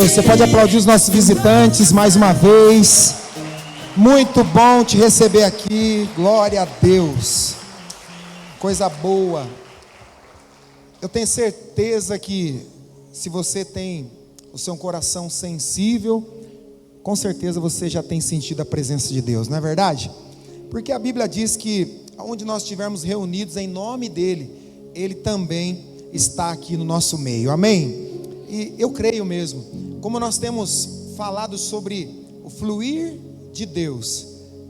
Deus. Você pode aplaudir os nossos visitantes mais uma vez. Muito bom te receber aqui. Glória a Deus. Coisa boa. Eu tenho certeza que se você tem o seu coração sensível, com certeza você já tem sentido a presença de Deus, não é verdade? Porque a Bíblia diz que onde nós estivermos reunidos em nome dEle, Ele também está aqui no nosso meio, amém? E eu creio mesmo, como nós temos falado sobre o fluir de Deus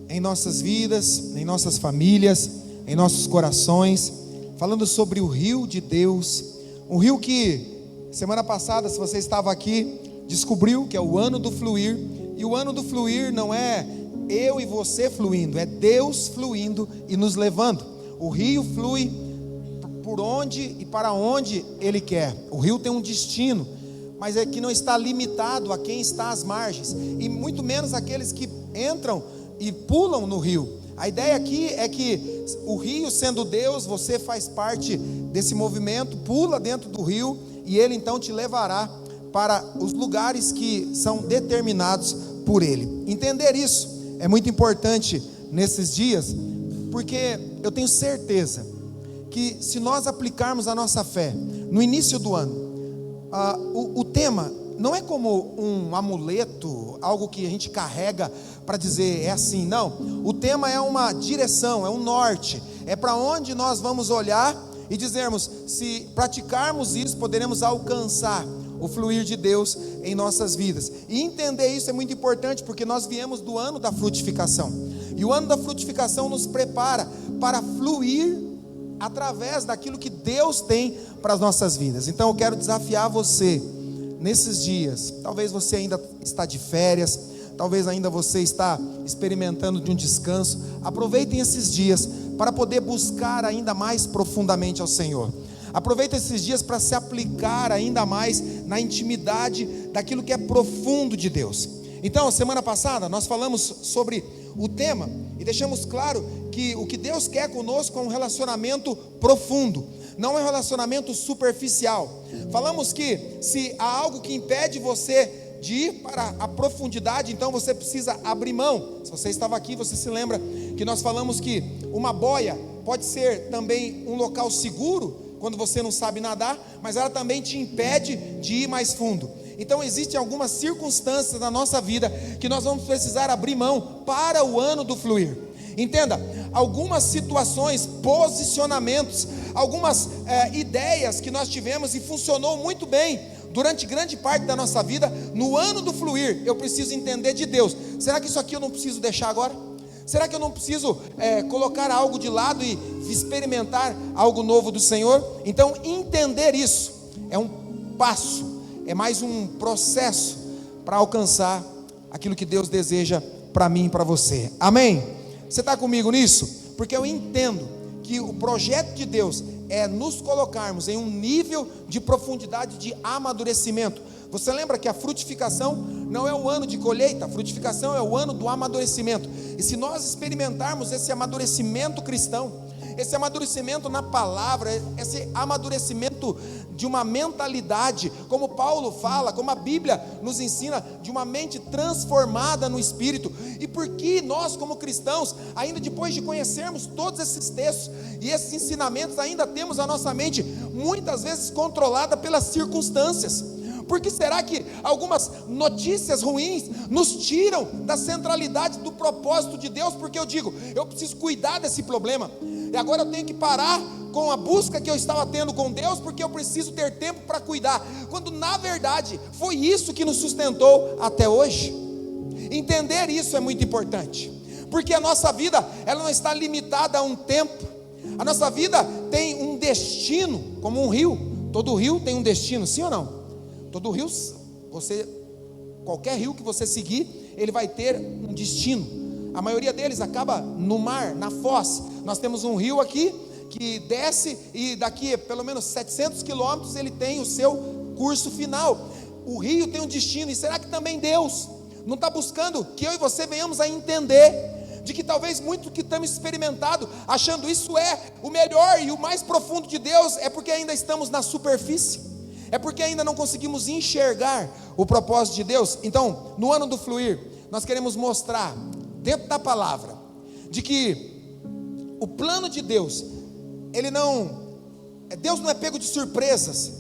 em nossas vidas, em nossas famílias, em nossos corações, falando sobre o rio de Deus, um rio que semana passada, se você estava aqui, descobriu que é o ano do fluir. E o ano do fluir não é eu e você fluindo, é Deus fluindo e nos levando. O rio flui por onde e para onde Ele quer. O rio tem um destino, mas é que não está limitado a quem está às margens, e muito menos aqueles que entram e pulam no rio. A ideia aqui é que o rio, sendo Deus, você faz parte desse movimento, pula dentro do rio, e Ele então te levará para os lugares que são determinados por Ele. Entender isso é muito importante nesses dias, porque eu tenho certeza que se nós aplicarmos a nossa fé no início do ano, o tema não é como um amuleto, algo que a gente carrega para dizer é assim, não. O tema é uma direção, é um norte, é para onde nós vamos olhar e dizermos, se praticarmos isso, poderemos alcançar o fluir de Deus em nossas vidas. E entender isso é muito importante, porque nós viemos do ano da frutificação, e o ano da frutificação nos prepara para fluir através daquilo que Deus tem para as nossas vidas. Então eu quero desafiar você nesses dias. Talvez você ainda está de férias, talvez ainda você está experimentando de um descanso. Aproveitem esses dias para poder buscar ainda mais profundamente ao Senhor. Aproveita esses dias para se aplicar ainda mais na intimidade daquilo que é profundo de Deus. Então, semana passada nós falamos sobre o tema e deixamos claro que o que Deus quer conosco é um relacionamento profundo, não é um relacionamento superficial. Falamos que se há algo que impede você de ir para a profundidade, então você precisa abrir mão. Se você estava aqui, você se lembra que nós falamos que uma boia pode ser também um local seguro quando você não sabe nadar, mas ela também te impede de ir mais fundo. Então existem algumas circunstâncias na nossa vida que nós vamos precisar abrir mão para o ano do fluir. Entenda, algumas situações, posicionamentos, algumas ideias que nós tivemos e funcionou muito bem durante grande parte da nossa vida, no ano do fluir, eu preciso entender de Deus. Será que isso aqui eu não preciso deixar agora? Será que eu não preciso colocar algo de lado e experimentar algo novo do Senhor? Então entender isso é um passo, é mais um processo para alcançar aquilo que Deus deseja para mim e para você. Amém? Você está comigo nisso? Porque eu entendo que o projeto de Deus é nos colocarmos em um nível de profundidade, de amadurecimento. Você lembra que a frutificação não é o ano de colheita, a frutificação é o ano do amadurecimento. E se nós experimentarmos esse amadurecimento cristão, esse amadurecimento na palavra, esse amadurecimento de uma mentalidade, como Paulo fala, como a Bíblia nos ensina, de uma mente transformada no Espírito. E por que nós como cristãos, ainda depois de conhecermos todos esses textos e esses ensinamentos, ainda temos a nossa mente muitas vezes controlada pelas circunstâncias? Por que será que algumas notícias ruins nos tiram da centralidade do propósito de Deus? Porque eu digo, eu preciso cuidar desse problema, e agora eu tenho que parar com a busca que eu estava tendo com Deus, porque eu preciso ter tempo para cuidar, quando na verdade foi isso que nos sustentou até hoje. Entender isso é muito importante, porque a nossa vida, ela não está limitada a um tempo. A nossa vida tem um destino, como um rio. Todo rio tem um destino, sim ou não? Todo rio, qualquer rio que você seguir, ele vai ter um destino. A maioria deles acaba no mar, na foz. Nós temos um rio aqui que desce e daqui pelo menos 700 quilômetros ele tem o seu curso final. O rio tem um destino, e será que também Deus não está buscando que eu e você venhamos a entender de que talvez muito que estamos experimentado, achando isso é o melhor e o mais profundo de Deus, é porque ainda estamos na superfície? É porque ainda não conseguimos enxergar o propósito de Deus. Então, no ano do fluir, nós queremos mostrar, dentro da palavra, de que o plano de Deus, Deus não é pego de surpresas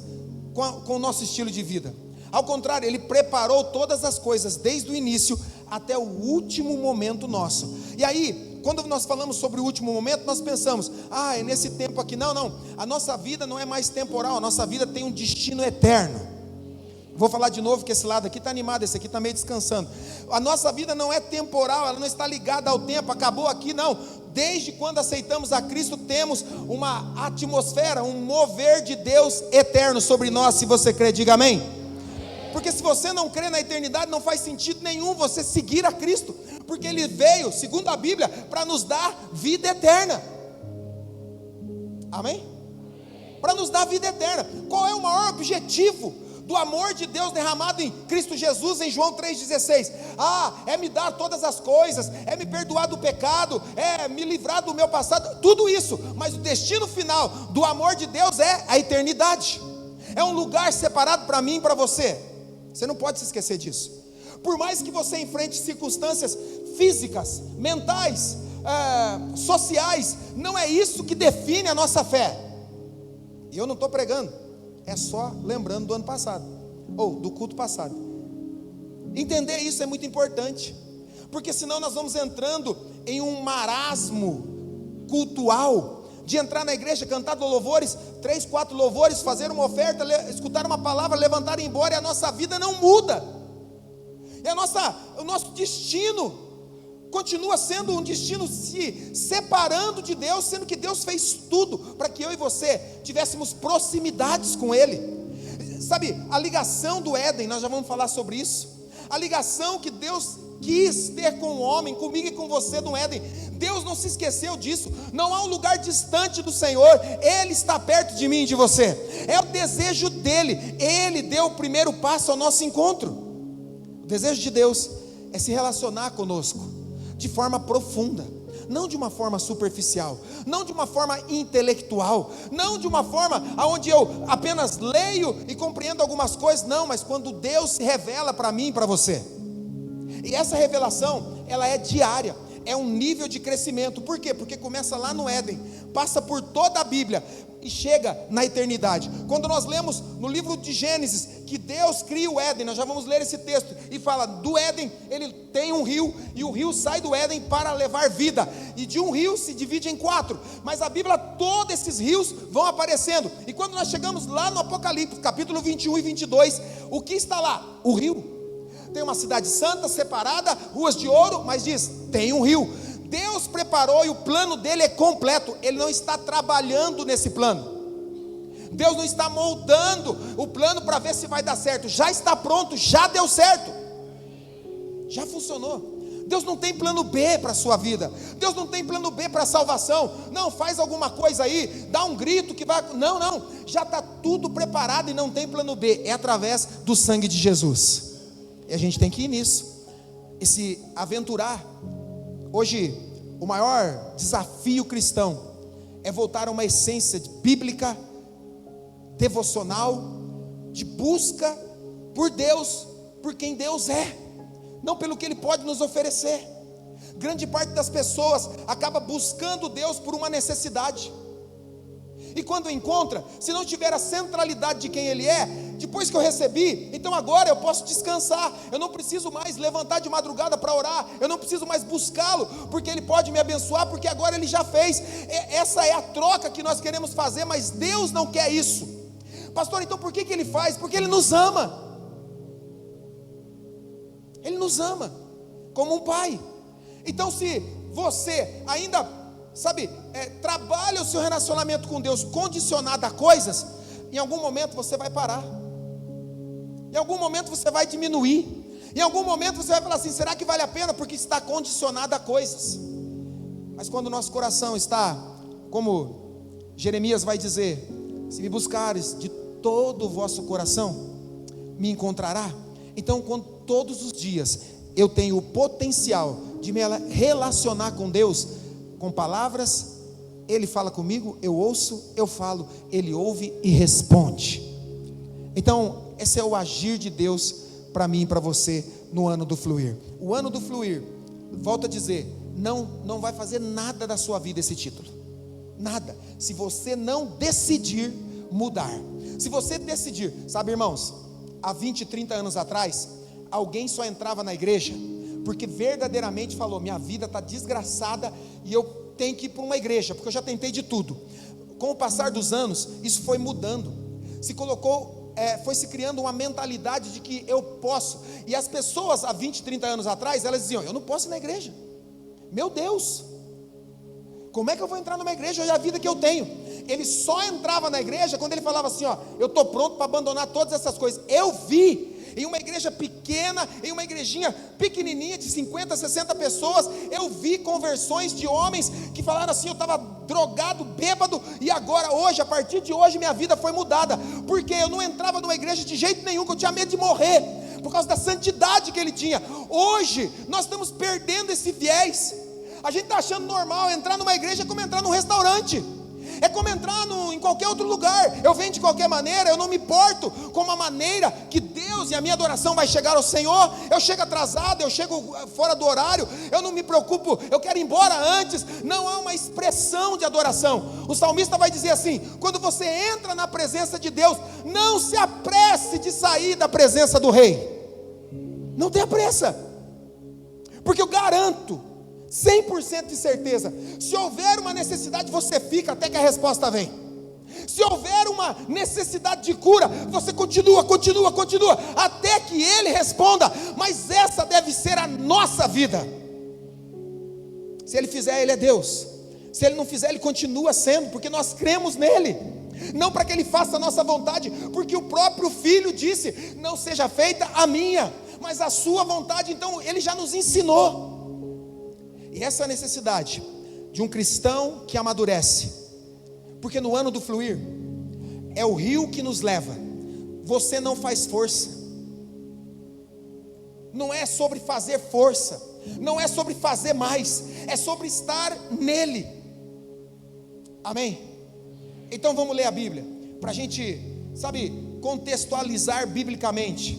com o nosso estilo de vida. Ao contrário, Ele preparou todas as coisas, desde o início até o último momento nosso. E aí, quando nós falamos sobre o último momento, nós pensamos, é nesse tempo aqui. Não, a nossa vida não é mais temporal, a nossa vida tem um destino eterno. Vou falar de novo, que esse lado aqui está animado, esse aqui está meio descansando. A nossa vida não é temporal, ela não está ligada ao tempo, acabou aqui, não. Desde quando aceitamos a Cristo, temos uma atmosfera, um mover de Deus eterno sobre nós. Se você crê, diga amém. Porque se você não crê na eternidade, não faz sentido nenhum você seguir a Cristo, porque Ele veio, segundo a Bíblia, para nos dar vida eterna. Amém? Para nos dar vida eterna. Qual é o maior objetivo do amor de Deus derramado em Cristo Jesus, em João 3,16? É me dar todas as coisas, é me perdoar do pecado, é me livrar do meu passado, tudo isso. Mas o destino final do amor de Deus é a eternidade. É um lugar separado para mim e para você. Você não pode se esquecer disso. Por mais que você enfrente circunstâncias físicas, mentais, sociais, não é isso que define a nossa fé. E eu não estou pregando, é só lembrando do ano passado, ou do culto passado. Entender isso é muito importante, porque senão nós vamos entrando em um marasmo cultual, de entrar na igreja, cantar louvores, 3, 4 louvores, fazer uma oferta, escutar uma palavra, levantar e ir embora, e a nossa vida não muda, e o nosso destino continua sendo um destino se separando de Deus, sendo que Deus fez tudo para que eu e você tivéssemos proximidades com Ele. Sabe, a ligação do Éden, nós já vamos falar sobre isso, a ligação que Deus quis ter com o homem, comigo e com você no Éden. Deus não se esqueceu disso. Não há um lugar distante do Senhor, Ele está perto de mim e de você. É o desejo dEle. Ele deu o primeiro passo ao nosso encontro. O desejo de Deus é se relacionar conosco de forma profunda, não de uma forma superficial, não de uma forma intelectual, não de uma forma onde eu apenas leio e compreendo algumas coisas, não, mas quando Deus se revela para mim e para você. E essa revelação, ela é diária, é um nível de crescimento. Por quê? Porque começa lá no Éden, passa por toda a Bíblia e chega na eternidade. Quando nós lemos no livro de Gênesis que Deus cria o Éden, nós já vamos ler esse texto, e fala do Éden, ele tem um rio, e o rio sai do Éden para levar vida, e de um rio se divide em 4, mas a Bíblia, todos esses rios vão aparecendo, e quando nós chegamos lá no Apocalipse, capítulo 21 e 22, o que está lá? O rio. Tem uma cidade santa, separada, ruas de ouro, mas diz, tem um rio. Deus preparou e o plano dele é completo. Ele não está trabalhando nesse plano. Deus não está moldando o plano para ver se vai dar certo. Já está pronto, já deu certo, já funcionou. Deus não tem plano B para a sua vida. Deus não tem plano B para a salvação. Não, faz alguma coisa aí, dá um grito que vai... Não, já está tudo preparado e não tem plano B. É através do sangue de Jesus. E a gente tem que ir nisso, e se aventurar. Hoje, o maior desafio cristão é voltar a uma essência bíblica, devocional, de busca por Deus, por quem Deus é, não pelo que Ele pode nos oferecer. Grande parte das pessoas acaba buscando Deus por uma necessidade, e quando encontra, se não tiver a centralidade de quem Ele é, depois que eu recebi, então agora eu posso descansar, eu não preciso mais levantar de madrugada para orar, eu não preciso mais buscá-lo, porque Ele pode me abençoar, porque agora Ele já fez. Essa é a troca que nós queremos fazer, mas Deus não quer isso. Pastor, então por que Ele faz? Porque Ele nos ama. Ele nos ama como um pai. Então se você ainda, trabalha o seu relacionamento com Deus condicionado a coisas, em algum momento você vai parar, em algum momento você vai diminuir, em algum momento você vai falar assim, será que vale a pena? Porque está condicionado a coisas. Mas quando o nosso coração está, como Jeremias vai dizer, se me buscares de todo o vosso coração, me encontrará. Então, quando todos os dias eu tenho o potencial de me relacionar com Deus, com palavras, Ele fala comigo, eu ouço, eu falo, Ele ouve e responde. Então, esse é o agir de Deus para mim e para você no ano do fluir. O ano do fluir, volto a dizer, não vai fazer nada da sua vida esse título, nada, se você não decidir mudar. Se você decidir, sabe, irmãos, há 20, 30 anos atrás, alguém só entrava na igreja porque verdadeiramente falou: minha vida está desgraçada e eu tenho que ir para uma igreja, porque eu já tentei de tudo. Com o passar dos anos, isso foi mudando, foi se criando uma mentalidade de que eu posso. E as pessoas há 20, 30 anos atrás, elas diziam: eu não posso ir na igreja, meu Deus, como é que eu vou entrar numa igreja? Olha a vida que eu tenho. Ele só entrava na igreja quando ele falava assim: ó, eu estou pronto para abandonar todas essas coisas. Eu vi em uma igreja pequena, em uma igrejinha pequenininha de 50, 60 pessoas, eu vi conversões de homens que falaram assim: eu estava drogado, bêbado, e agora hoje, a partir de hoje minha vida foi mudada, porque eu não entrava numa igreja de jeito nenhum, que eu tinha medo de morrer, por causa da santidade que ele tinha. Hoje, nós estamos perdendo esse viés. A gente está achando normal entrar numa igreja como entrar num restaurante, é como entrar em qualquer outro lugar. Eu venho de qualquer maneira, eu não me importo com a maneira que Deus e a minha adoração vai chegar ao Senhor. Eu chego atrasado, eu chego fora do horário, eu não me preocupo, eu quero ir embora antes. Não há uma expressão de adoração. O salmista vai dizer assim: quando você entra na presença de Deus, não se apresse de sair da presença do rei. Não tenha pressa, porque eu garanto 100% de certeza, se houver uma necessidade, você fica até que a resposta vem. Se houver uma necessidade de cura, você continua, até que Ele responda. Mas essa deve ser a nossa vida. Se Ele fizer, Ele é Deus. Se Ele não fizer, Ele continua sendo, porque nós cremos nele. Não para que Ele faça a nossa vontade, porque o próprio Filho disse: não seja feita a minha, mas a sua vontade. Então Ele já nos ensinou. E essa é a necessidade de um cristão que amadurece, porque no ano do fluir, é o rio que nos leva. Você não faz força, não é sobre fazer força, não é sobre fazer mais, é sobre estar nele. Amém? Então vamos ler a Bíblia, para a gente, contextualizar biblicamente,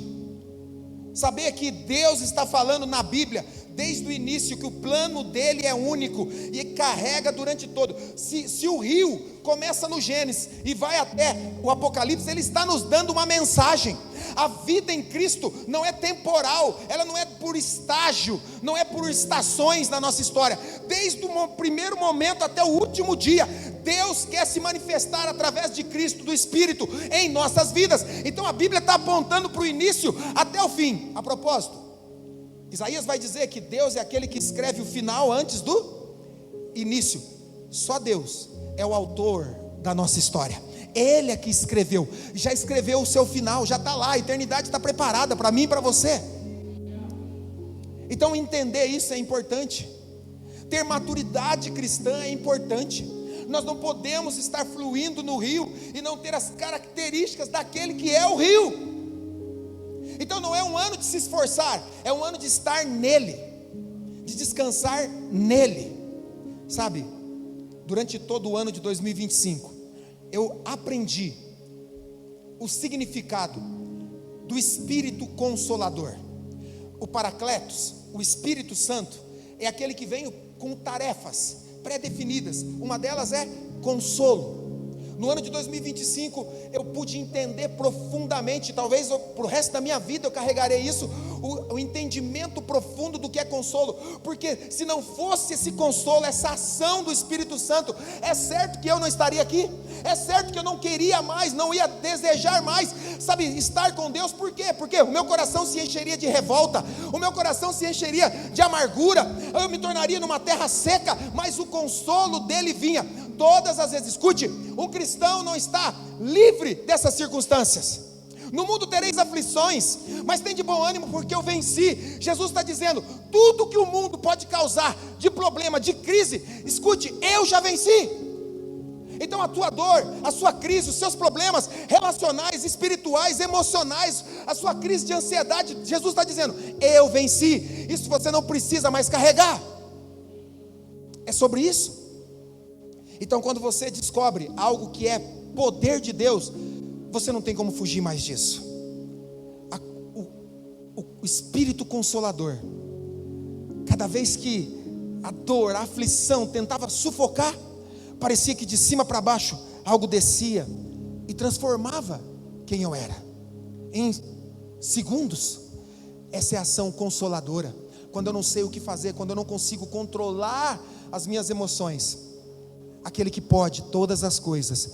saber que Deus está falando na Bíblia desde o início, que o plano dele é único e carrega durante todo. Se o rio começa no Gênesis e vai até o Apocalipse, ele está nos dando uma mensagem. A vida em Cristo não é temporal, ela não é por estágio, não é por estações na nossa história. Desde o primeiro momento até o último dia, Deus quer se manifestar através de Cristo, do Espírito, em nossas vidas. Então a Bíblia está apontando para o início até o fim. A propósito, Isaías vai dizer que Deus é aquele que escreve o final antes do início. Só Deus é o autor da nossa história. Ele é que escreveu, já escreveu o seu final, já está lá, a eternidade está preparada para mim e para você. Então entender isso é importante. Ter maturidade cristã é importante. Nós não podemos estar fluindo no rio e não ter as características daquele que é o rio. Então não é um ano de se esforçar, é um ano de estar nele, de descansar nele. Sabe, durante todo o ano de 2025, eu aprendi o significado do Espírito Consolador. O Paracletos, o Espírito Santo, é aquele que vem com tarefas pré-definidas. Uma delas é consolo. No ano de 2025 eu pude entender profundamente, talvez para o resto da minha vida eu carregarei isso, o entendimento profundo do que é consolo. Porque se não fosse esse consolo, essa ação do Espírito Santo, é certo que eu não estaria aqui, é certo que eu não queria mais, não ia desejar mais, estar com Deus. Por quê? Porque o meu coração se encheria de revolta, o meu coração se encheria de amargura, eu me tornaria numa terra seca. Mas o consolo dele vinha todas as vezes. Escute, um cristão não está livre dessas circunstâncias. No mundo tereis aflições, mas tem de bom ânimo, porque eu venci. Jesus está dizendo, tudo que o mundo pode causar de problema, de crise, escute, eu já venci. Então a tua dor, a sua crise, os seus problemas relacionais, espirituais, emocionais, a sua crise de ansiedade, Jesus está dizendo, eu venci. Isso você não precisa mais carregar. É sobre isso. Então quando você descobre algo que é poder de Deus, você não tem como fugir mais disso. O Espírito Consolador, cada vez que a dor, a aflição tentava sufocar, parecia que de cima para baixo algo descia e transformava quem eu era em segundos. Essa é a ação consoladora. Quando eu não sei o que fazer, quando eu não consigo controlar as minhas emoções, aquele que pode todas as coisas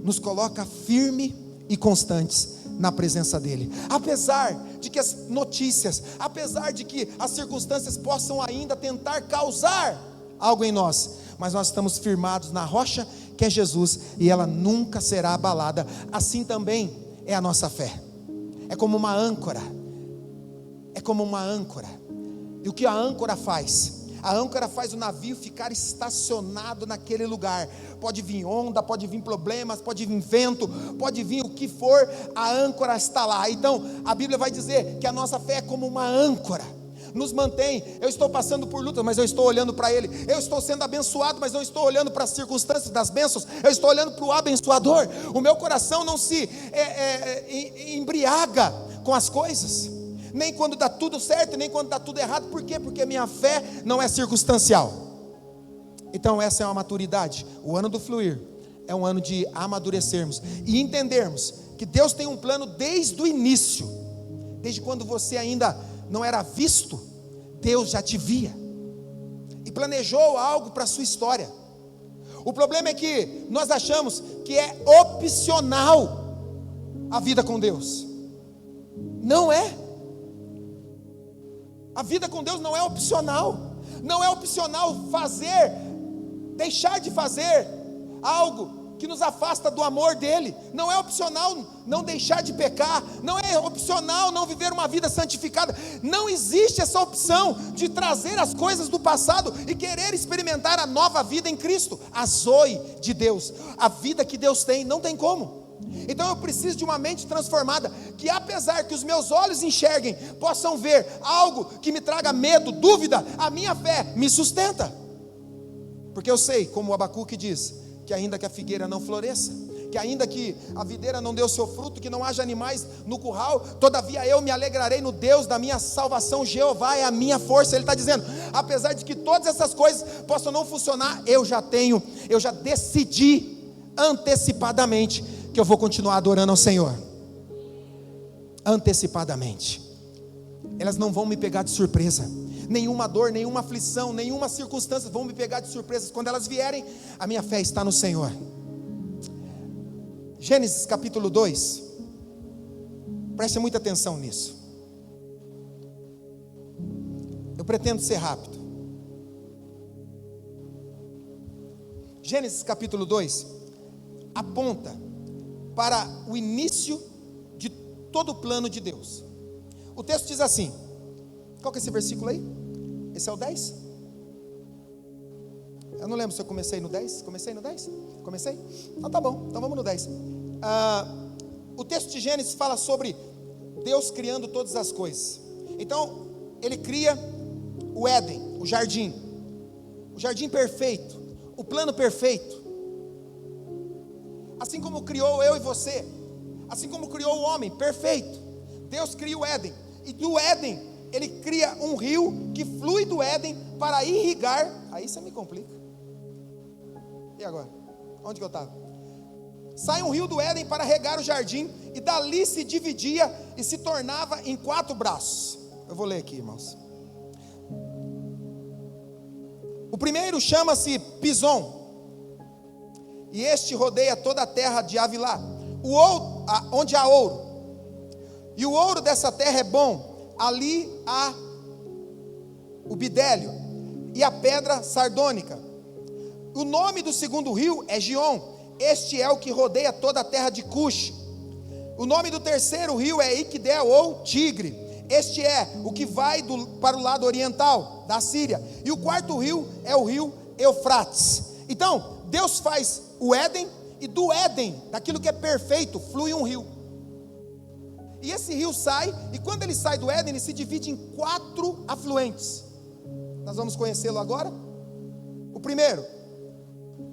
nos coloca firme e constantes na presença dele, apesar de que as notícias, apesar de que as circunstâncias possam ainda tentar causar algo em nós, mas nós estamos firmados na rocha que é Jesus, e ela nunca será abalada. Assim também é a nossa fé. É como uma âncora. É como uma âncora. E o que a âncora faz? A âncora faz o navio ficar estacionado naquele lugar. Pode vir onda, pode vir problemas, pode vir vento, pode vir o que for, a âncora está lá. Então a Bíblia vai dizer que a nossa fé é como uma âncora, nos mantém. Eu estou passando por lutas, mas eu estou olhando para Ele. Eu estou sendo abençoado, mas não estou olhando para as circunstâncias das bênçãos, eu estou olhando para o abençoador. O meu coração não se embriaga com as coisas, nem quando dá tudo certo, nem quando dá tudo errado. Por quê? Porque minha fé não é circunstancial. Então essa é uma maturidade. O ano do fluir é um ano de amadurecermos e entendermos que Deus tem um plano desde o início. Desde quando você ainda não era visto, Deus já te via e planejou algo para a sua história. O problema é que nós achamos que é opcional a vida com Deus. Não é. A vida com Deus não é opcional. Não é opcional deixar de fazer algo que nos afasta do amor dele. Não é opcional não deixar de pecar. Não é opcional não viver uma vida santificada. Não existe essa opção de trazer as coisas do passado e querer experimentar a nova vida em Cristo, a Zoe de Deus, a vida que Deus tem. Não tem como. Então eu preciso de uma mente transformada, que apesar que os meus olhos enxerguem, possam ver algo que me traga medo, dúvida, a minha fé me sustenta. Porque eu sei, como o Abacuque diz, que ainda que a figueira não floresça, que ainda que a videira não dê o seu fruto, que não haja animais no curral, todavia eu me alegrarei no Deus da minha salvação. Jeová é a minha força. Ele está dizendo, apesar de que todas essas coisas possam não funcionar, eu já decidi antecipadamente que eu vou continuar adorando ao Senhor. Antecipadamente. Elas não vão me pegar de surpresa. Nenhuma dor, nenhuma aflição, nenhuma circunstância vão me pegar de surpresa. Quando elas vierem, a minha fé está no Senhor. Gênesis capítulo 2. Preste muita atenção nisso. Eu pretendo ser rápido. Gênesis capítulo 2 aponta para o início de todo o plano de Deus. O texto diz assim, qual que é esse versículo aí? Esse é o 10? Eu não lembro se eu comecei no 10. Comecei no 10? Comecei? Ah, tá bom, então vamos no 10. O texto de Gênesis fala sobre Deus criando todas as coisas. Então, Ele cria o Éden, o jardim perfeito, o plano perfeito. Assim como criou eu e você, assim como criou o homem perfeito, Deus cria o Éden, e do Éden Ele cria um rio que flui do Éden para irrigar. Aí você me complica. E agora? Onde que eu estava? Sai um rio do Éden para regar o jardim, e dali se dividia e se tornava em 4 braços. Eu vou ler aqui, irmãos. O primeiro chama-se Pison, e este rodeia toda a terra de Havilá, onde há ouro, e o ouro dessa terra é bom. Ali há o bidélio e a pedra sardônica. O nome do segundo rio é Gion. Este é o que rodeia toda a terra de Cush. O nome do terceiro rio é Iqudel ou Tigre. Este é o que vai para o lado oriental da Síria. E o quarto rio é o rio Eufrates. Então Deus faz o Éden, e do Éden, daquilo que é perfeito, flui um rio. E esse rio sai, e quando ele sai do Éden, ele se divide em 4 afluentes. Nós vamos conhecê-lo agora. O primeiro,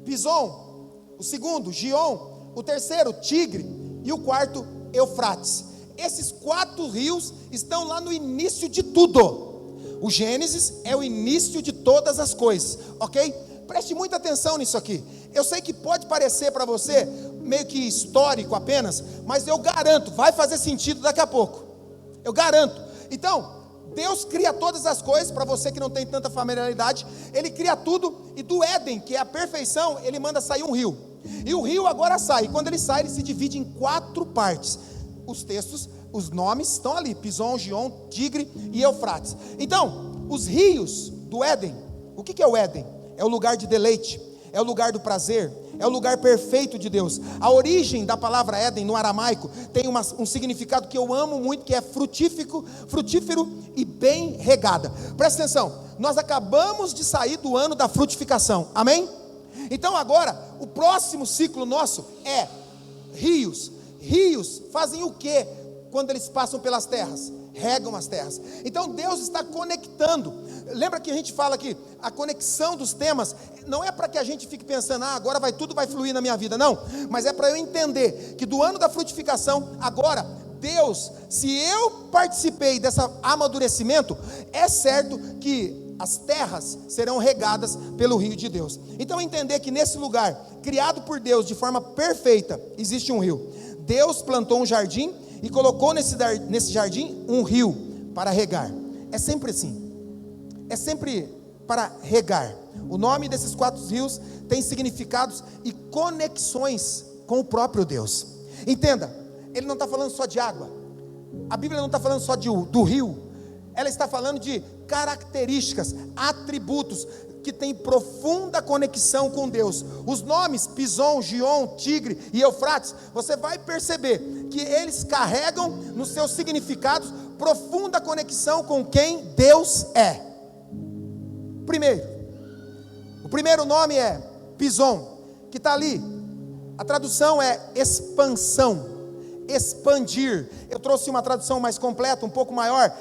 Pison. O segundo, Gion. O terceiro, Tigre. e o quarto, Eufrates. Esses 4 rios estão lá no início de tudo. O Gênesis é o início de todas as coisas, ok? Preste muita atenção nisso aqui. Eu sei que pode parecer para você meio que histórico apenas, mas eu garanto, vai fazer sentido daqui a pouco. Eu garanto. Então, Deus cria todas as coisas. Para você que não tem tanta familiaridade, Ele cria tudo, e do Éden, que é a perfeição, Ele manda sair um rio. E o rio agora sai, e quando ele sai, ele se divide em 4 partes. Os textos, os nomes estão ali: Pison, Gion, Tigre e Eufrates. Então, os rios do Éden, o que é o Éden? É o lugar de deleite, é o lugar do prazer, é o lugar perfeito de Deus. A origem da palavra Éden no aramaico tem um significado que eu amo muito, que é frutífero e bem regada. Presta atenção, nós acabamos de sair do ano da frutificação, amém? Então agora, o próximo ciclo nosso é rios. Rios fazem o que quando eles passam pelas terras? Regam as terras. Então Deus está conectando. Lembra que a gente fala que a conexão dos temas não é para que a gente fique pensando, agora tudo vai fluir na minha vida, não, mas é para eu entender que do ano da frutificação, agora Deus, se eu participei desse amadurecimento, é certo que as terras serão regadas pelo rio de Deus. Então entender que nesse lugar, criado por Deus de forma perfeita, existe um rio. Deus plantou um jardim e colocou nesse jardim um rio para regar. É sempre assim, é sempre para regar. O nome desses 4 rios tem significados e conexões com o próprio Deus. Entenda, ele não está falando só de água, a Bíblia não está falando só do rio, ela está falando de características, atributos que têm profunda conexão com Deus. Os nomes Pison, Gion, Tigre e Eufrates, você vai perceber que eles carregam nos seus significados profunda conexão com quem Deus é. O primeiro nome é Pison, que está ali, a tradução é expansão, expandir. Eu trouxe uma tradução mais completa, um pouco maior.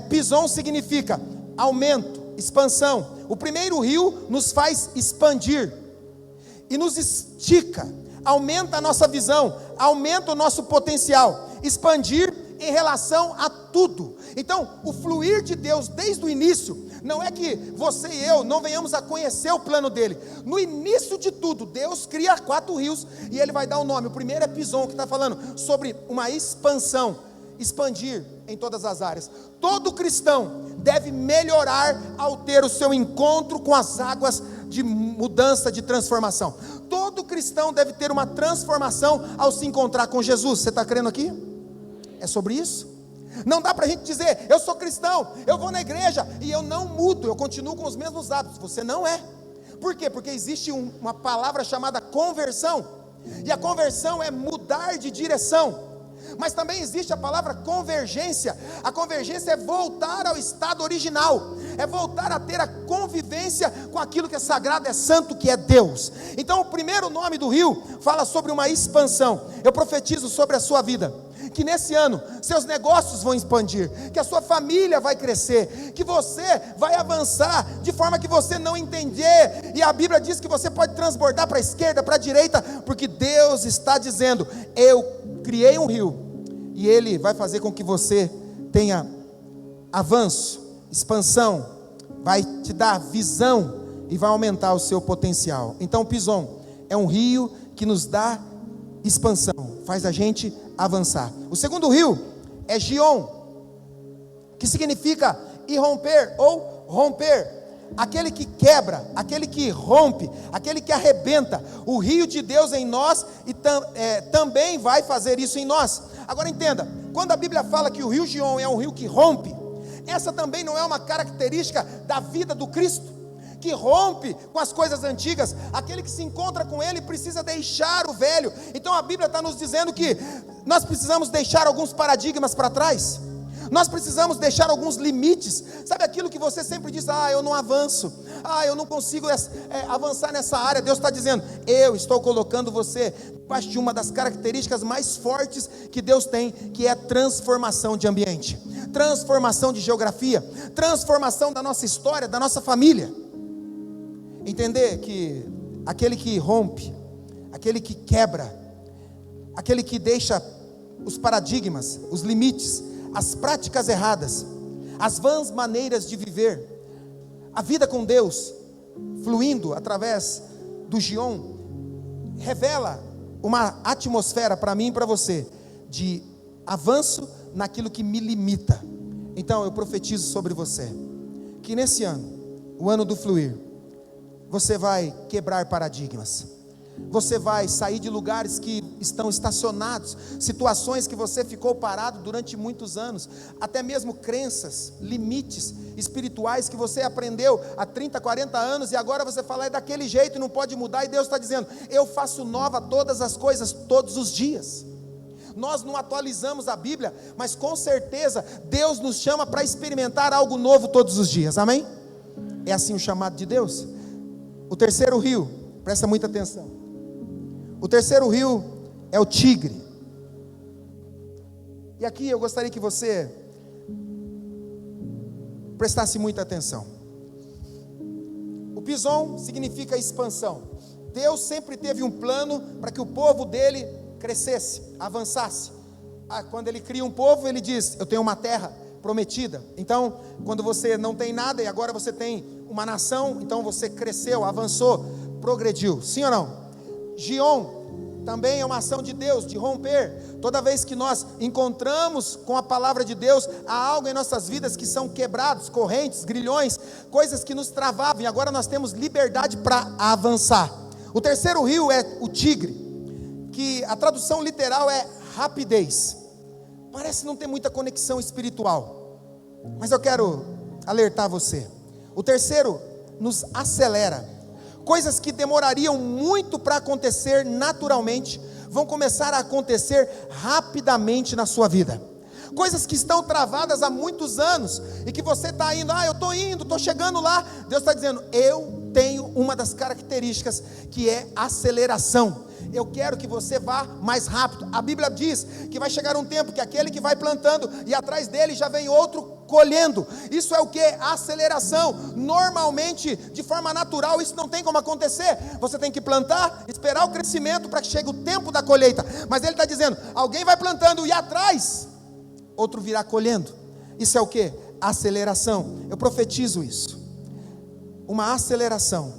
Pison significa aumento, expansão. O primeiro rio nos faz expandir e nos estica, aumenta a nossa visão, aumenta o nosso potencial, expandir em relação a tudo. Então, o fluir de Deus desde o início, não é que você e eu não venhamos a conhecer o plano dele. No início de tudo, Deus cria 4 rios e ele vai dar o nome. O primeiro é Pison, que está falando sobre uma expansão, expandir em todas as áreas. Todo cristão deve melhorar ao ter o seu encontro com as águas de mudança, de transformação. Todo cristão deve ter uma transformação ao se encontrar com Jesus. Você está crendo aqui? É sobre isso? Não dá para a gente dizer, eu sou cristão, eu vou na igreja e eu não mudo, eu continuo com os mesmos hábitos. Você não é. Por quê? Porque existe uma palavra chamada conversão, e a conversão é mudar de direção. Mas também existe a palavra convergência. A convergência é voltar ao estado original, é voltar a ter a convivência com aquilo que é sagrado, é santo, que é Deus. Então o primeiro nome do rio fala sobre uma expansão. Eu profetizo sobre a sua vida, que nesse ano seus negócios vão expandir, que a sua família vai crescer, que você vai avançar de forma que você não entender, e a Bíblia diz que você pode transbordar para a esquerda, para a direita, porque Deus está dizendo, eu criei um rio, e ele vai fazer com que você tenha avanço, expansão, vai te dar visão, e vai aumentar o seu potencial. Então Pison é um rio que nos dá expansão, faz a gente avançar. O segundo rio é Gion, que significa irromper ou romper, aquele que quebra, aquele que rompe, aquele que arrebenta. O rio de Deus em nós e também vai fazer isso em nós. Agora entenda, quando a Bíblia fala que o rio Gion é um rio que rompe, essa também não é uma característica da vida do Cristo, que rompe com as coisas antigas. Aquele que se encontra com ele precisa deixar o velho. Então a Bíblia está nos dizendo que nós precisamos deixar alguns paradigmas para trás, nós precisamos deixar alguns limites. Sabe aquilo que você sempre diz, eu não avanço, eu não consigo avançar nessa área. Deus está dizendo, eu estou colocando você debaixo de uma das características mais fortes que Deus tem, que é transformação de ambiente, transformação de geografia, transformação da nossa história, da nossa família. Entender que aquele que rompe, aquele que quebra, aquele que deixa os paradigmas, os limites, as práticas erradas, as vãs maneiras de viver, a vida com Deus, fluindo através do Gion, revela uma atmosfera para mim e para você, de avanço naquilo que me limita. Então eu profetizo sobre você, que nesse ano, o ano do fluir, você vai quebrar paradigmas, você vai sair de lugares que estão estacionados, situações que você ficou parado durante muitos anos, até mesmo crenças, limites espirituais que você aprendeu há 30, 40 anos, e agora você fala, é daquele jeito e não pode mudar, e Deus está dizendo, eu faço nova todas as coisas, todos os dias. Nós não atualizamos a Bíblia, mas com certeza, Deus nos chama para experimentar algo novo todos os dias, amém? É assim o chamado de Deus. O terceiro rio, presta muita atenção, o terceiro rio é o Tigre, e aqui eu gostaria que você prestasse muita atenção. O Pison significa expansão. Deus sempre teve um plano para que o povo dele crescesse, avançasse. Quando ele cria um povo, ele diz, eu tenho uma terra prometida. Então, quando você não tem nada e agora você tem uma nação, então você cresceu, avançou, progrediu, sim ou não? Gion também é uma ação de Deus, de romper. Toda vez que nós encontramos com a palavra de Deus, há algo em nossas vidas que são quebrados, correntes, grilhões, coisas que nos travavam, e agora nós temos liberdade para avançar. O terceiro rio é o Tigre, que a tradução literal é rapidez. Parece não ter muita conexão espiritual, mas eu quero alertar você. O terceiro nos acelera. Coisas que demorariam muito para acontecer naturalmente, vão começar a acontecer rapidamente na sua vida. Coisas que estão travadas há muitos anos, e que você está indo, eu estou indo, estou chegando lá. Deus está dizendo, eu tenho uma das características, que é aceleração. Eu quero que você vá mais rápido. A Bíblia diz que vai chegar um tempo que aquele que vai plantando, e atrás dele já vem outro colhendo. Isso é o que? Aceleração. Normalmente, de forma natural, isso não tem como acontecer. Você tem que plantar, esperar o crescimento para que chegue o tempo da colheita. Mas ele está dizendo, alguém vai plantando e atrás outro virá colhendo. Isso é o que? Aceleração. Eu profetizo isso. Uma aceleração.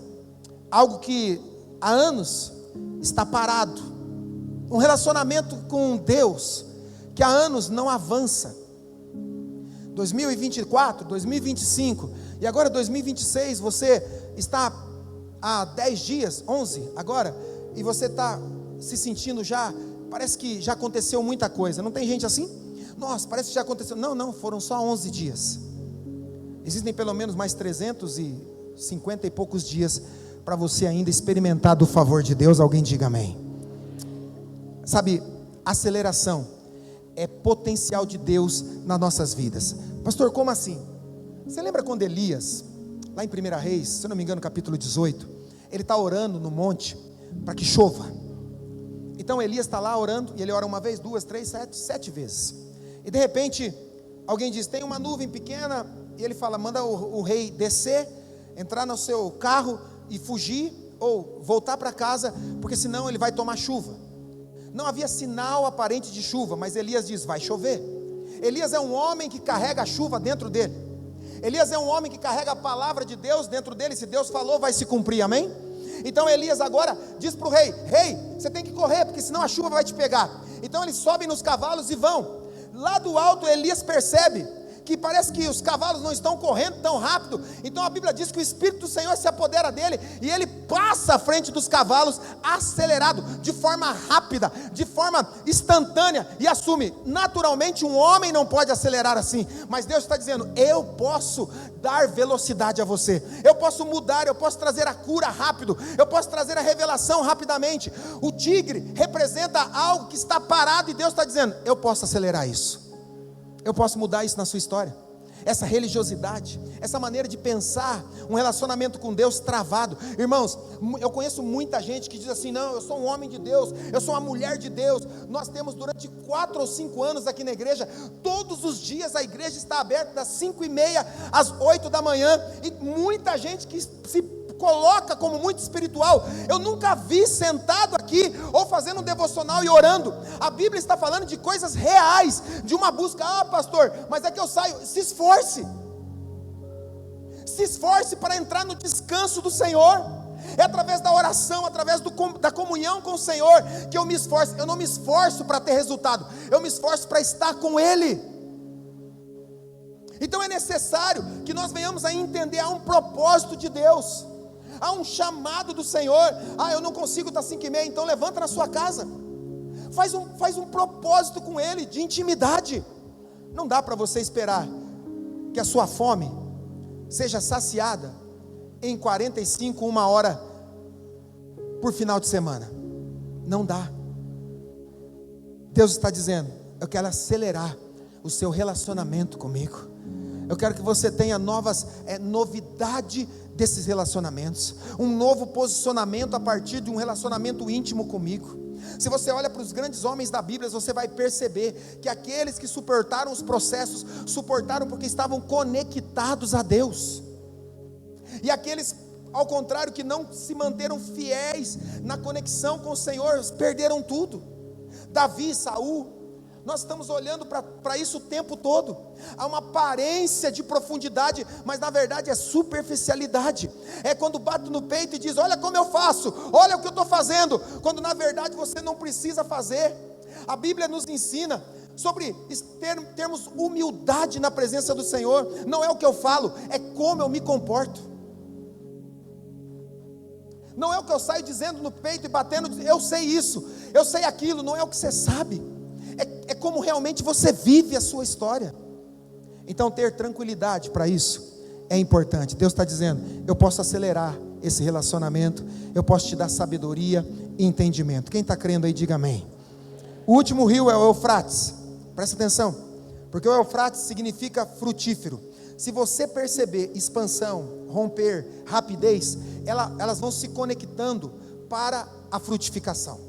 Algo que há anos está parado. Um relacionamento com Deus que há anos não avança. 2024, 2025 e agora 2026, você está há 10 dias, 11 agora, e você está se sentindo já, parece que já aconteceu muita coisa. Não tem gente assim? Nossa, parece que já aconteceu. Não, foram só 11 dias. Existem pelo menos mais 350 e poucos dias para você ainda experimentar do favor de Deus. Alguém diga amém. Sabe, aceleração é potencial de Deus nas nossas vidas. Pastor, como assim? Você lembra quando Elias, lá em 1 Reis, se eu não me engano, capítulo 18, ele está orando no monte para que chova. Então Elias está lá orando, e ele ora uma vez, duas, três, sete vezes. E de repente, alguém diz, tem uma nuvem pequena, e ele fala, manda o rei descer, entrar no seu carro e fugir, ou voltar para casa, porque senão ele vai tomar chuva. Não havia sinal aparente de chuva, mas Elias diz, vai chover. Elias é um homem que carrega a chuva dentro dele. Elias é um homem que carrega a palavra de Deus dentro dele. Se Deus falou, vai se cumprir, amém? Então Elias agora diz para o rei, você tem que correr, porque senão a chuva vai te pegar. Então eles sobem nos cavalos e vão. Lá do alto Elias percebe que parece que os cavalos não estão correndo tão rápido. Então a Bíblia diz que o Espírito do Senhor se apodera dele, e ele passa à frente dos cavalos, acelerado, de forma rápida, de forma instantânea, e assume. Naturalmente um homem não pode acelerar assim, mas Deus está dizendo, eu posso dar velocidade a você, eu posso mudar, eu posso trazer a cura rápido, eu posso trazer a revelação rapidamente. O tigre representa algo que está parado, e Deus está dizendo, eu posso acelerar isso. Eu posso mudar isso na sua história. Essa religiosidade, essa maneira de pensar, um relacionamento com Deus travado. Irmãos, eu conheço muita gente que diz assim, não, eu sou um homem de Deus, eu sou uma mulher de Deus. Nós temos durante 4 ou 5 anos aqui na igreja, todos os dias a igreja está aberta das 5:30 às 8 da manhã, e muita gente que se coloca como muito espiritual. Eu nunca vi sentado aqui ou fazendo um devocional e orando. A Bíblia está falando de coisas reais, de uma busca. Ah, pastor, mas é que eu saio. Se esforce para entrar no descanso do Senhor. É através da oração, através da comunhão com o Senhor que eu me esforço. Eu não me esforço para ter resultado, eu me esforço para estar com Ele. Então é necessário que nós venhamos a entender, há um propósito de Deus, há um chamado do Senhor. Eu não consigo estar 5h30, então levanta na sua casa, faz um propósito com Ele, de intimidade. Não dá para você esperar que a sua fome seja saciada em 45, 1 hora por final de semana. Não dá. Deus está dizendo: eu quero acelerar o seu relacionamento comigo. Eu quero que você tenha novidade desses relacionamentos, um novo posicionamento a partir de um relacionamento íntimo comigo. Se você olha para os grandes homens da Bíblia, você vai perceber que aqueles que suportaram os processos, suportaram porque estavam conectados a Deus. E aqueles, ao contrário, que não se manteram fiéis na conexão com o Senhor, perderam tudo. Davi, Saul, nós estamos olhando para isso o tempo todo. Há uma aparência de profundidade, mas na verdade é superficialidade. É quando bato no peito e diz: olha como eu faço, olha o que eu estou fazendo, quando na verdade você não precisa fazer. A Bíblia nos ensina sobre termos humildade na presença do Senhor. Não é o que eu falo, é como eu me comporto. Não é o que eu saio dizendo no peito e batendo, eu sei isso, eu sei aquilo. Não é o que você sabe, é como realmente você vive a sua história. Então ter tranquilidade para isso é importante. Deus está dizendo: eu posso acelerar esse relacionamento, eu posso te dar sabedoria e entendimento. Quem está crendo aí, diga amém. O último rio é o Eufrates. Presta atenção, porque o Eufrates significa frutífero. Se você perceber expansão, romper, rapidez, elas vão se conectando para a frutificação.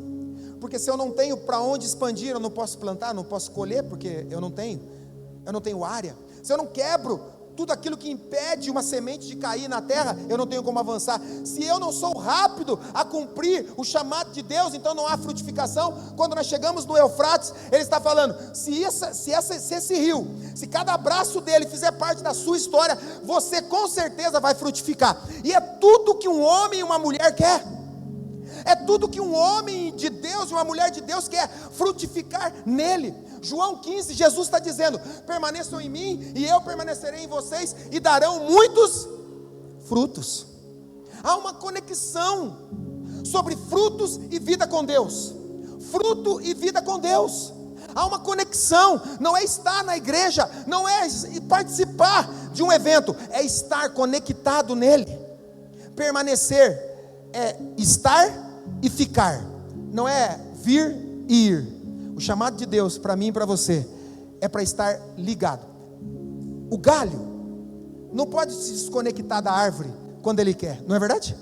Porque se eu não tenho para onde expandir, eu não posso plantar, não posso colher, porque eu não tenho área. Se eu não quebro tudo aquilo que impede uma semente de cair na terra, eu não tenho como avançar. Se eu não sou rápido a cumprir o chamado de Deus, então não há frutificação. Quando nós chegamos no Eufrates, ele está falando: se esse rio, se cada braço dele fizer parte da sua história, você com certeza vai frutificar. E é tudo que um homem e uma mulher quer. É tudo que um homem de Deus e uma mulher de Deus quer, frutificar nele. João 15, Jesus está dizendo: permaneçam em mim e eu permanecerei em vocês, e darão muitos frutos. Há uma conexão sobre frutos e vida com Deus. Fruto e vida com Deus. Há uma conexão. Não é estar na igreja, não é participar de um evento, é estar conectado nele. Permanecer é estar e ficar, não é vir e ir. O chamado de Deus para mim e para você é para estar ligado. O galho não pode se desconectar da árvore quando ele quer, não é verdade?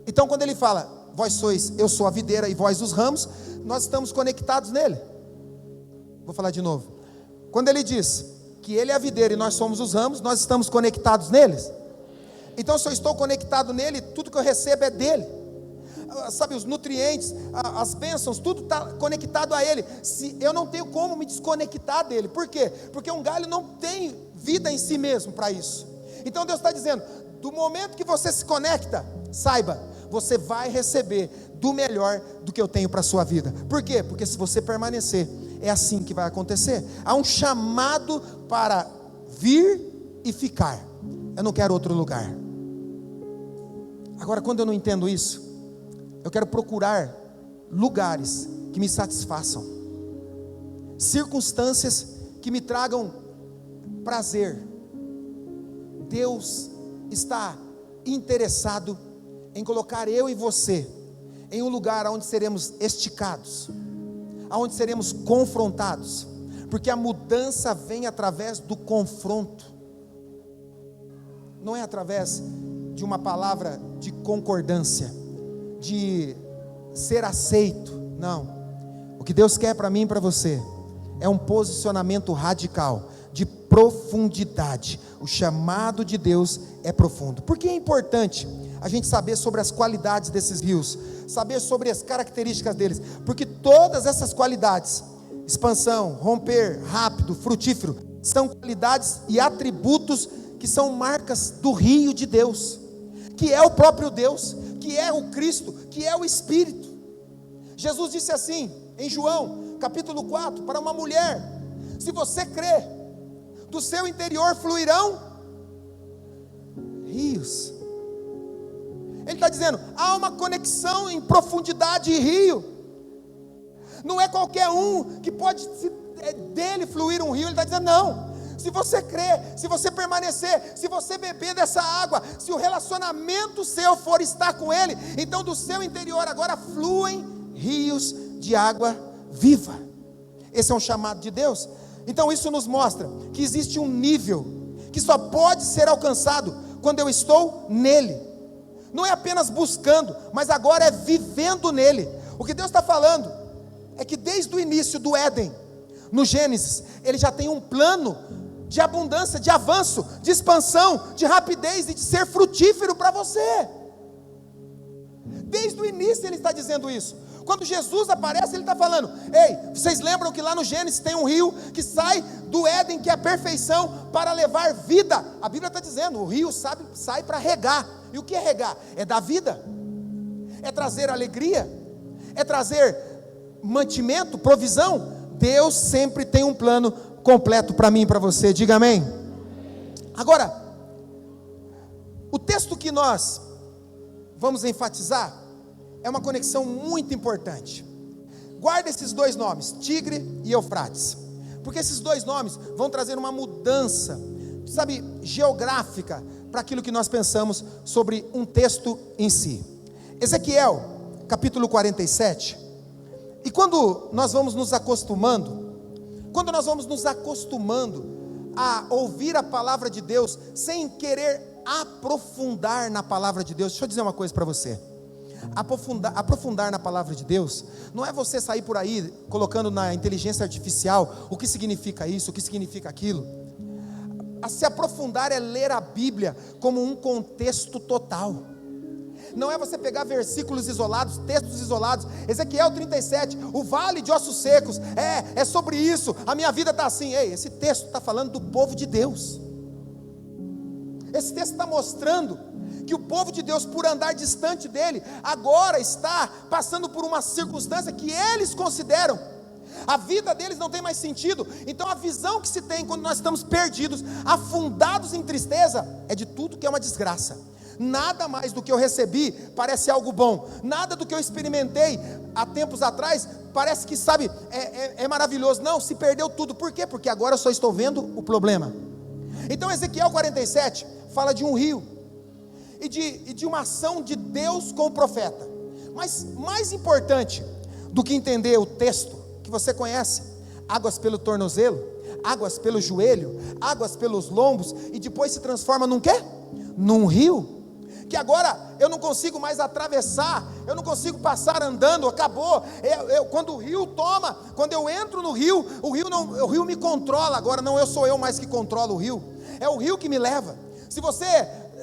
Então quando ele fala: vós sois, eu sou a videira e vós os ramos, nós estamos conectados nele. Vou falar de novo. Quando ele diz que ele é a videira e nós somos os ramos, nós estamos conectados neles. Então se eu estou conectado nele, tudo que eu recebo é dele. Sabe, os nutrientes, as bênçãos, tudo está conectado a Ele. Se eu não tenho como me desconectar dele. Por quê? Porque um galho não tem vida em si mesmo para isso. Então Deus está dizendo: do momento que você se conecta, saiba, você vai receber do melhor do que eu tenho para a sua vida. Por quê? Porque se você permanecer, é assim que vai acontecer. Há um chamado para vir e ficar. Eu não quero outro lugar. Agora, quando eu não entendo isso, eu quero procurar lugares que me satisfaçam, circunstâncias que me tragam prazer. Deus está interessado em colocar eu e você em um lugar onde seremos esticados, onde seremos confrontados, porque a mudança vem através do confronto, não é através de uma palavra de concordância, de ser aceito. Não, o que Deus quer para mim e para você é um posicionamento radical, de profundidade. O chamado de Deus é profundo. Por que é importante a gente saber sobre as qualidades desses rios, saber sobre as características deles, porque todas essas qualidades, expansão, romper, rápido, frutífero, são qualidades e atributos que são marcas do rio de Deus, que é o próprio Deus, que é o Cristo, que é o Espírito. Jesus disse assim, em João, capítulo 4, para uma mulher: se você crê, do seu interior fluirão rios. Ele está dizendo, há uma conexão em profundidade e rio. Não é qualquer um que pode dele fluir um rio. Ele está dizendo, não. Se você crer, se você permanecer, se você beber dessa água, se o relacionamento seu for estar com Ele, então do seu interior agora fluem rios de água viva. Esse é um chamado de Deus. Então isso nos mostra que existe um nível que só pode ser alcançado quando eu estou nele. Não é apenas buscando, mas agora é vivendo nele. O que Deus está falando é que desde o início do Éden, no Gênesis, Ele já tem um plano de abundância, de avanço, de expansão, de rapidez e de ser frutífero para você. Desde o início Ele está dizendo isso. Quando Jesus aparece, Ele está falando, ei, vocês lembram que lá no Gênesis tem um rio que sai do Éden, que é a perfeição, para levar vida. A Bíblia está dizendo, o rio sai para regar. E o que é regar? É dar vida, é trazer alegria, é trazer mantimento, provisão. Deus sempre tem um plano completo para mim e para você, diga amém. Agora, o texto que nós vamos enfatizar é uma conexão muito importante. Guarda esses dois nomes, Tigre e Eufrates, porque esses dois nomes vão trazer uma mudança, sabe, geográfica, para aquilo que nós pensamos sobre um texto em si. Ezequiel, capítulo 47, e quando nós vamos nos acostumando a ouvir a palavra de Deus, sem querer aprofundar na palavra de Deus, deixa eu dizer uma coisa para você, aprofundar na palavra de Deus, não é você sair por aí, colocando na inteligência artificial, o que significa isso, o que significa aquilo. A se aprofundar é ler a Bíblia como um contexto total. Não é você pegar versículos isolados, textos isolados. Ezequiel 37, o vale de ossos secos, é sobre isso, a minha vida está assim. Ei, esse texto está falando do povo de Deus. Esse texto está mostrando que o povo de Deus, por andar distante dele, agora está passando por uma circunstância que eles consideram, a vida deles não tem mais sentido. Então a visão que se tem quando nós estamos perdidos, afundados em tristeza, é de tudo que é uma desgraça. Nada mais do que eu recebi parece algo bom, nada do que eu experimentei há tempos atrás parece que, sabe, é maravilhoso. Não, se perdeu tudo. Por quê? Porque agora eu só estou vendo o problema. Então Ezequiel 47 fala de um rio e de uma ação de Deus com o profeta. Mas mais importante do que entender o texto que você conhece, águas pelo tornozelo, águas pelo joelho, águas pelos lombos, e depois se transforma num quê? Num rio, que agora eu não consigo mais atravessar, eu não consigo passar andando, acabou. Quando o rio toma, quando eu entro no rio, o rio me controla. Agora não sou eu mais que controlo o rio, é o rio que me leva. Se você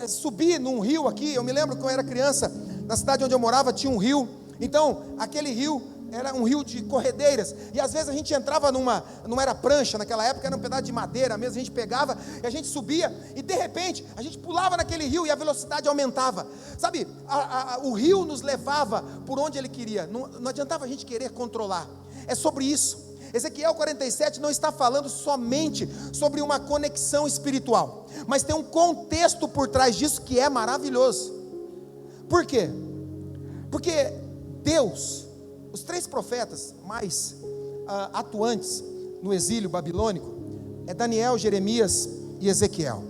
subir num rio aqui, eu me lembro que eu era criança, na cidade onde eu morava tinha um rio, então aquele rio era um rio de corredeiras, e às vezes a gente entrava não era prancha naquela época, era um pedaço de madeira mesmo, a gente pegava e a gente subia, e de repente a gente pulava naquele rio e a velocidade aumentava, sabe, o rio nos levava por onde ele queria, não adiantava a gente querer controlar. É sobre isso. Ezequiel 47 não está falando somente sobre uma conexão espiritual, mas tem um contexto por trás disso que é maravilhoso. Por quê? Porque Deus, os três profetas mais atuantes no exílio babilônico, é Daniel, Jeremias e Ezequiel.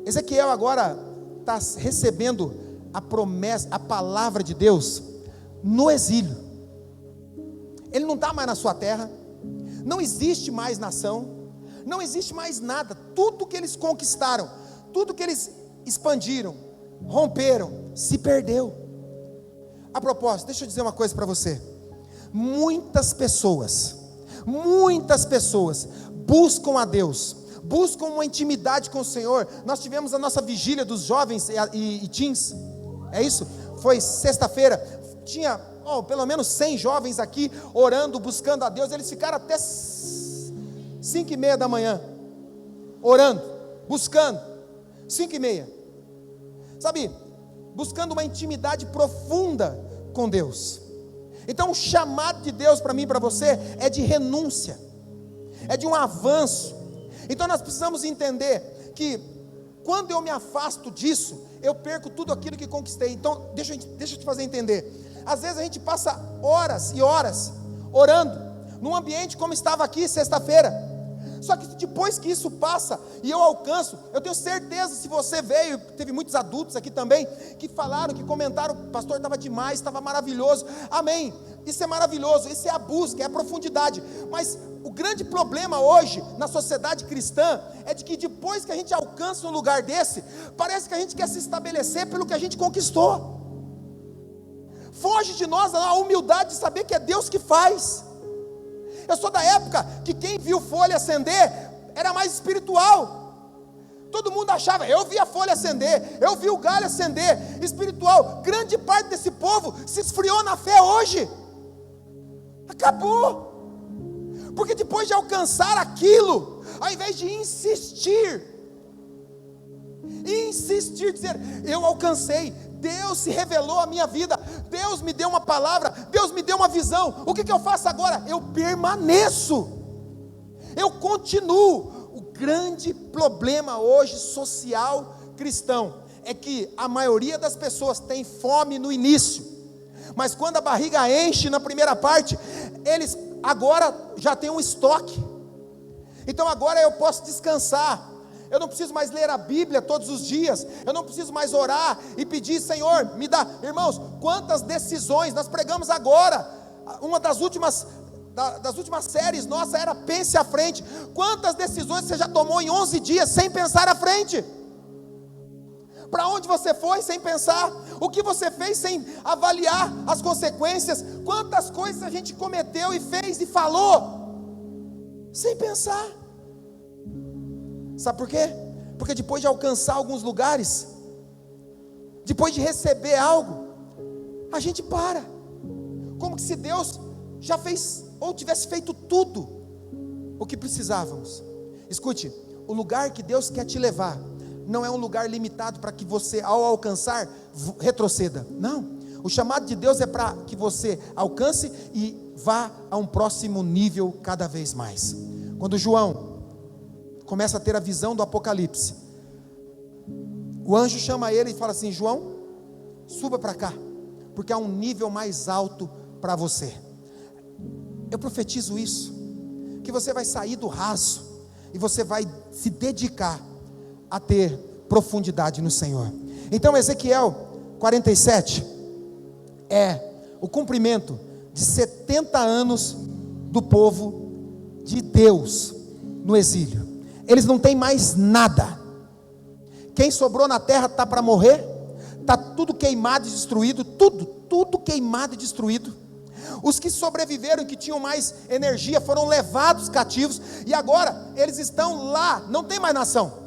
Ezequiel agora está recebendo a promessa, a palavra de Deus no exílio. Ele não está mais na sua terra, não existe mais nação, não existe mais nada. Tudo que eles conquistaram, tudo que eles expandiram, romperam, se perdeu. A propósito, deixa eu dizer uma coisa para você. Muitas pessoas buscam a Deus, buscam uma intimidade com o Senhor. Nós tivemos a nossa vigília dos jovens e teens, é isso? Foi sexta-feira, tinha pelo menos 100 jovens aqui, orando, buscando a Deus. Eles ficaram até 5:30 da manhã, orando, buscando, 5:30, sabe, buscando uma intimidade profunda com Deus. Então o chamado de Deus para mim e para você é de renúncia, é de um avanço. Então nós precisamos entender que quando eu me afasto disso, eu perco tudo aquilo que conquistei. Então deixa eu te fazer entender. Às vezes a gente passa horas e horas orando num ambiente como estava aqui sexta-feira. Só que depois que isso passa e eu alcanço, eu tenho certeza, se você veio, teve muitos adultos aqui também, que falaram, que comentaram, pastor, estava demais, estava maravilhoso, amém, isso é maravilhoso, isso é a busca, é a profundidade. Mas o grande problema hoje, na sociedade cristã, é de que depois que a gente alcança um lugar desse, parece que a gente quer se estabelecer pelo que a gente conquistou. Foge de nós a humildade de saber que é Deus que faz. Eu sou da época que quem viu folha acender era mais espiritual. Todo mundo achava, eu vi a folha acender, eu vi o galho acender, espiritual. Grande parte desse povo se esfriou na fé hoje. Acabou. Porque depois de alcançar aquilo, ao invés de insistir, dizer, eu alcancei, Deus se revelou à minha vida, Deus me deu uma palavra, Deus me deu uma visão, o que eu faço agora? Eu permaneço, eu continuo. O grande problema hoje social cristão é que a maioria das pessoas tem fome no início, mas quando a barriga enche na primeira parte, eles agora já têm um estoque. Então agora eu posso descansar, eu não preciso mais ler a Bíblia todos os dias, eu não preciso mais orar e pedir, Senhor, me dá. Irmãos, quantas decisões nós pregamos agora, uma das últimas séries nossa era Pense à Frente. Quantas decisões você já tomou em 11 dias sem pensar à frente? Para onde você foi sem pensar? O que você fez sem avaliar as consequências? Quantas coisas a gente cometeu e fez e falou sem pensar? Sabe por quê? Porque depois de alcançar alguns lugares, depois de receber algo, a gente para, como que se Deus já fez, ou tivesse feito tudo o que precisávamos. Escute, o lugar que Deus quer te levar não é um lugar limitado para que você, ao alcançar, retroceda. Não, o chamado de Deus é para que você alcance e vá a um próximo nível cada vez mais. Quando João começa a ter a visão do Apocalipse, o anjo chama ele e fala assim: João, suba para cá, porque há um nível mais alto para você. Eu profetizo isso, que você vai sair do raso, e você vai se dedicar a ter profundidade no Senhor. Então Ezequiel 47 é o cumprimento de 70 anos do povo de Deus no exílio. Eles não têm mais nada. Quem sobrou na terra está para morrer, está tudo queimado e destruído, tudo queimado e destruído. Os que sobreviveram, que tinham mais energia, foram levados cativos, e agora eles estão lá, não tem mais nação,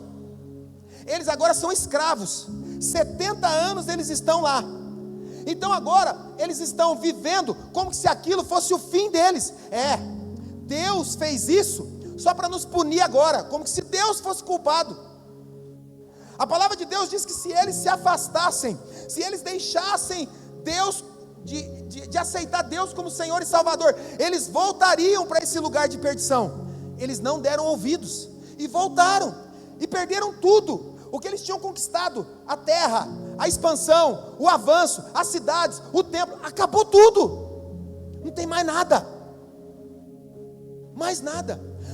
eles agora são escravos, 70 anos eles estão lá. Então agora eles estão vivendo como se aquilo fosse o fim deles. Deus fez isso só para nos punir agora, como se Deus fosse culpado. A palavra de Deus diz que se eles se afastassem, se eles deixassem Deus, de aceitar Deus como Senhor e Salvador, eles voltariam para esse lugar de perdição. Eles não deram ouvidos, e voltaram, e perderam tudo, o que eles tinham conquistado, a terra, a expansão, o avanço, as cidades, o templo, acabou tudo, não tem mais nada,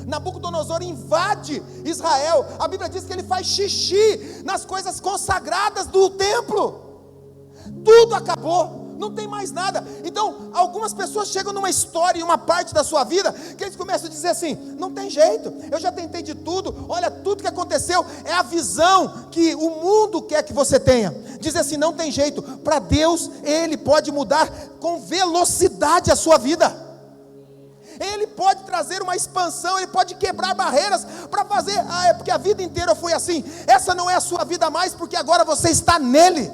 Nabucodonosor invade Israel, a Bíblia diz que ele faz xixi nas coisas consagradas do templo, tudo acabou, não tem mais nada. Então algumas pessoas chegam numa história, em uma parte da sua vida, que eles começam a dizer assim: não tem jeito, eu já tentei de tudo, olha tudo que aconteceu. É a visão que o mundo quer que você tenha, diz assim: não tem jeito. Para Deus, Ele pode mudar com velocidade a sua vida. Ele pode trazer uma expansão, Ele pode quebrar barreiras para fazer, é porque a vida inteira foi assim. Essa não é a sua vida mais, porque agora você está nele.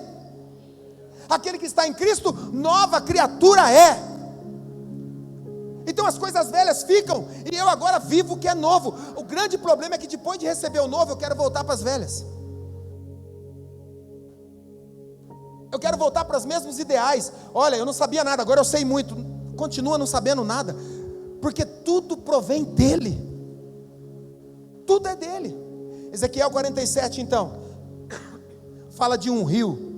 Aquele que está em Cristo, nova criatura é. Então as coisas velhas ficam, e eu agora vivo o que é novo. O grande problema é que depois de receber o novo, eu quero voltar para as velhas. Eu quero voltar para os mesmos ideais. Olha, eu não sabia nada, agora eu sei muito. Continua não sabendo nada, porque tudo provém dele. Tudo é dele. Ezequiel 47 então fala de um rio.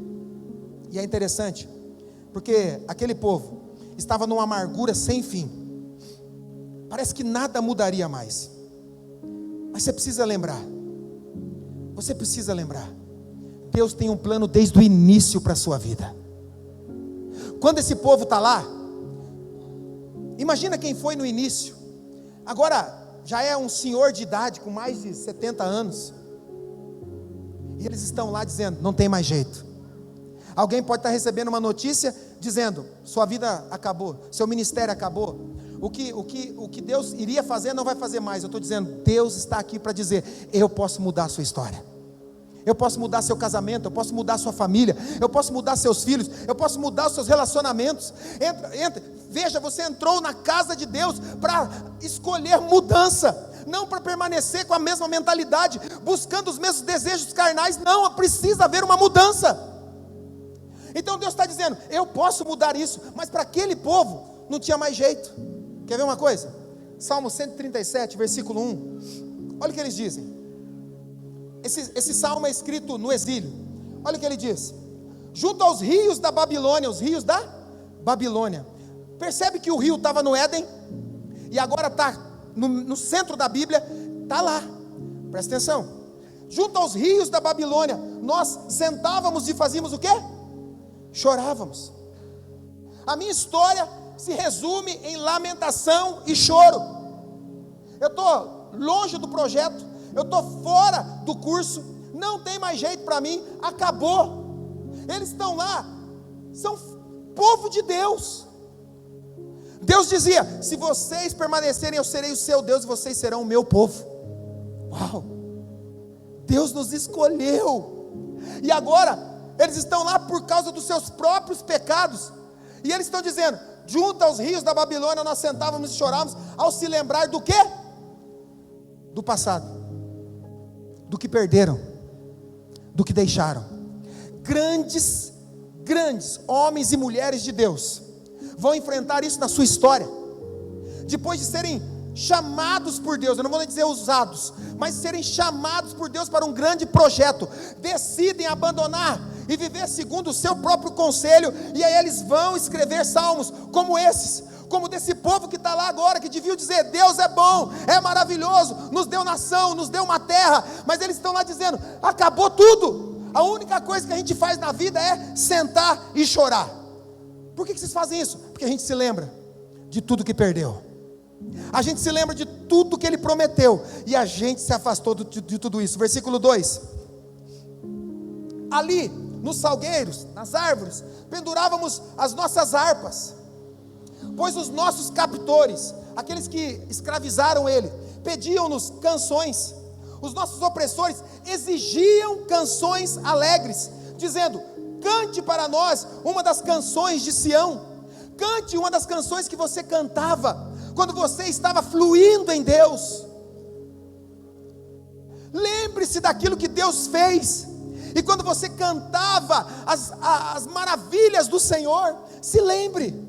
E é interessante, porque aquele povo estava numa amargura sem fim. Parece que nada mudaria mais. Mas você precisa lembrar. Você precisa lembrar. Deus tem um plano desde o início para a sua vida. Quando esse povo está lá, imagina quem foi no início. Agora já é um senhor de idade, com mais de 70 anos. E eles estão lá dizendo, não tem mais jeito. Alguém pode estar recebendo uma notícia dizendo, sua vida acabou, seu ministério acabou. O que Deus iria fazer não vai fazer mais. Eu estou dizendo, Deus está aqui para dizer, eu posso mudar a sua história. Eu posso mudar seu casamento, eu posso mudar sua família, eu posso mudar seus filhos, eu posso mudar os seus relacionamentos. Entra, veja, você entrou na casa de Deus para escolher mudança, não para permanecer com a mesma mentalidade, buscando os mesmos desejos carnais. Não, precisa haver uma mudança. Então Deus está dizendo, eu posso mudar isso, mas para aquele povo não tinha mais jeito. Quer ver uma coisa? Salmo 137, versículo 1, olha o que eles dizem. Esse salmo é escrito no exílio. Olha o que ele diz: junto aos rios da Babilônia. Os rios da Babilônia. Percebe que o rio estava no Éden, e agora está no centro da Bíblia. Está lá, presta atenção. Junto aos rios da Babilônia, nós sentávamos e fazíamos o quê? Chorávamos. A minha história se resume em lamentação e choro. Eu estou longe do projeto, eu estou fora do curso, não tem mais jeito para mim, acabou. Eles estão lá, são povo de Deus. Deus dizia, se vocês permanecerem, eu serei o seu Deus, e vocês serão o meu povo. Uau, Deus nos escolheu, e agora, eles estão lá por causa dos seus próprios pecados, e eles estão dizendo, junto aos rios da Babilônia, nós sentávamos e chorávamos, ao se lembrar do quê? Do passado, do que perderam, do que deixaram. Grandes homens e mulheres de Deus vão enfrentar isso na sua história, depois de serem chamados por Deus, eu não vou dizer usados, mas serem chamados por Deus para um grande projeto, decidem abandonar e viver segundo o seu próprio conselho, e aí eles vão escrever salmos como esses, como desse povo que está lá agora, que devia dizer, Deus é bom, é maravilhoso, nos deu nação, nos deu uma terra, mas eles estão lá dizendo, acabou tudo, a única coisa que a gente faz na vida é sentar e chorar. Por que vocês fazem isso? Porque a gente se lembra de tudo que perdeu, a gente se lembra de tudo que Ele prometeu, e a gente se afastou de tudo isso. Versículo 2, ali nos salgueiros, nas árvores, pendurávamos as nossas harpas, pois os nossos captores, aqueles que escravizaram ele, pediam-nos canções. Os nossos opressores exigiam canções alegres, dizendo, cante para nós uma das canções de Sião, cante uma das canções que você cantava, quando você estava fluindo em Deus. Lembre-se daquilo que Deus fez, e quando você cantava as maravilhas do Senhor, se lembre.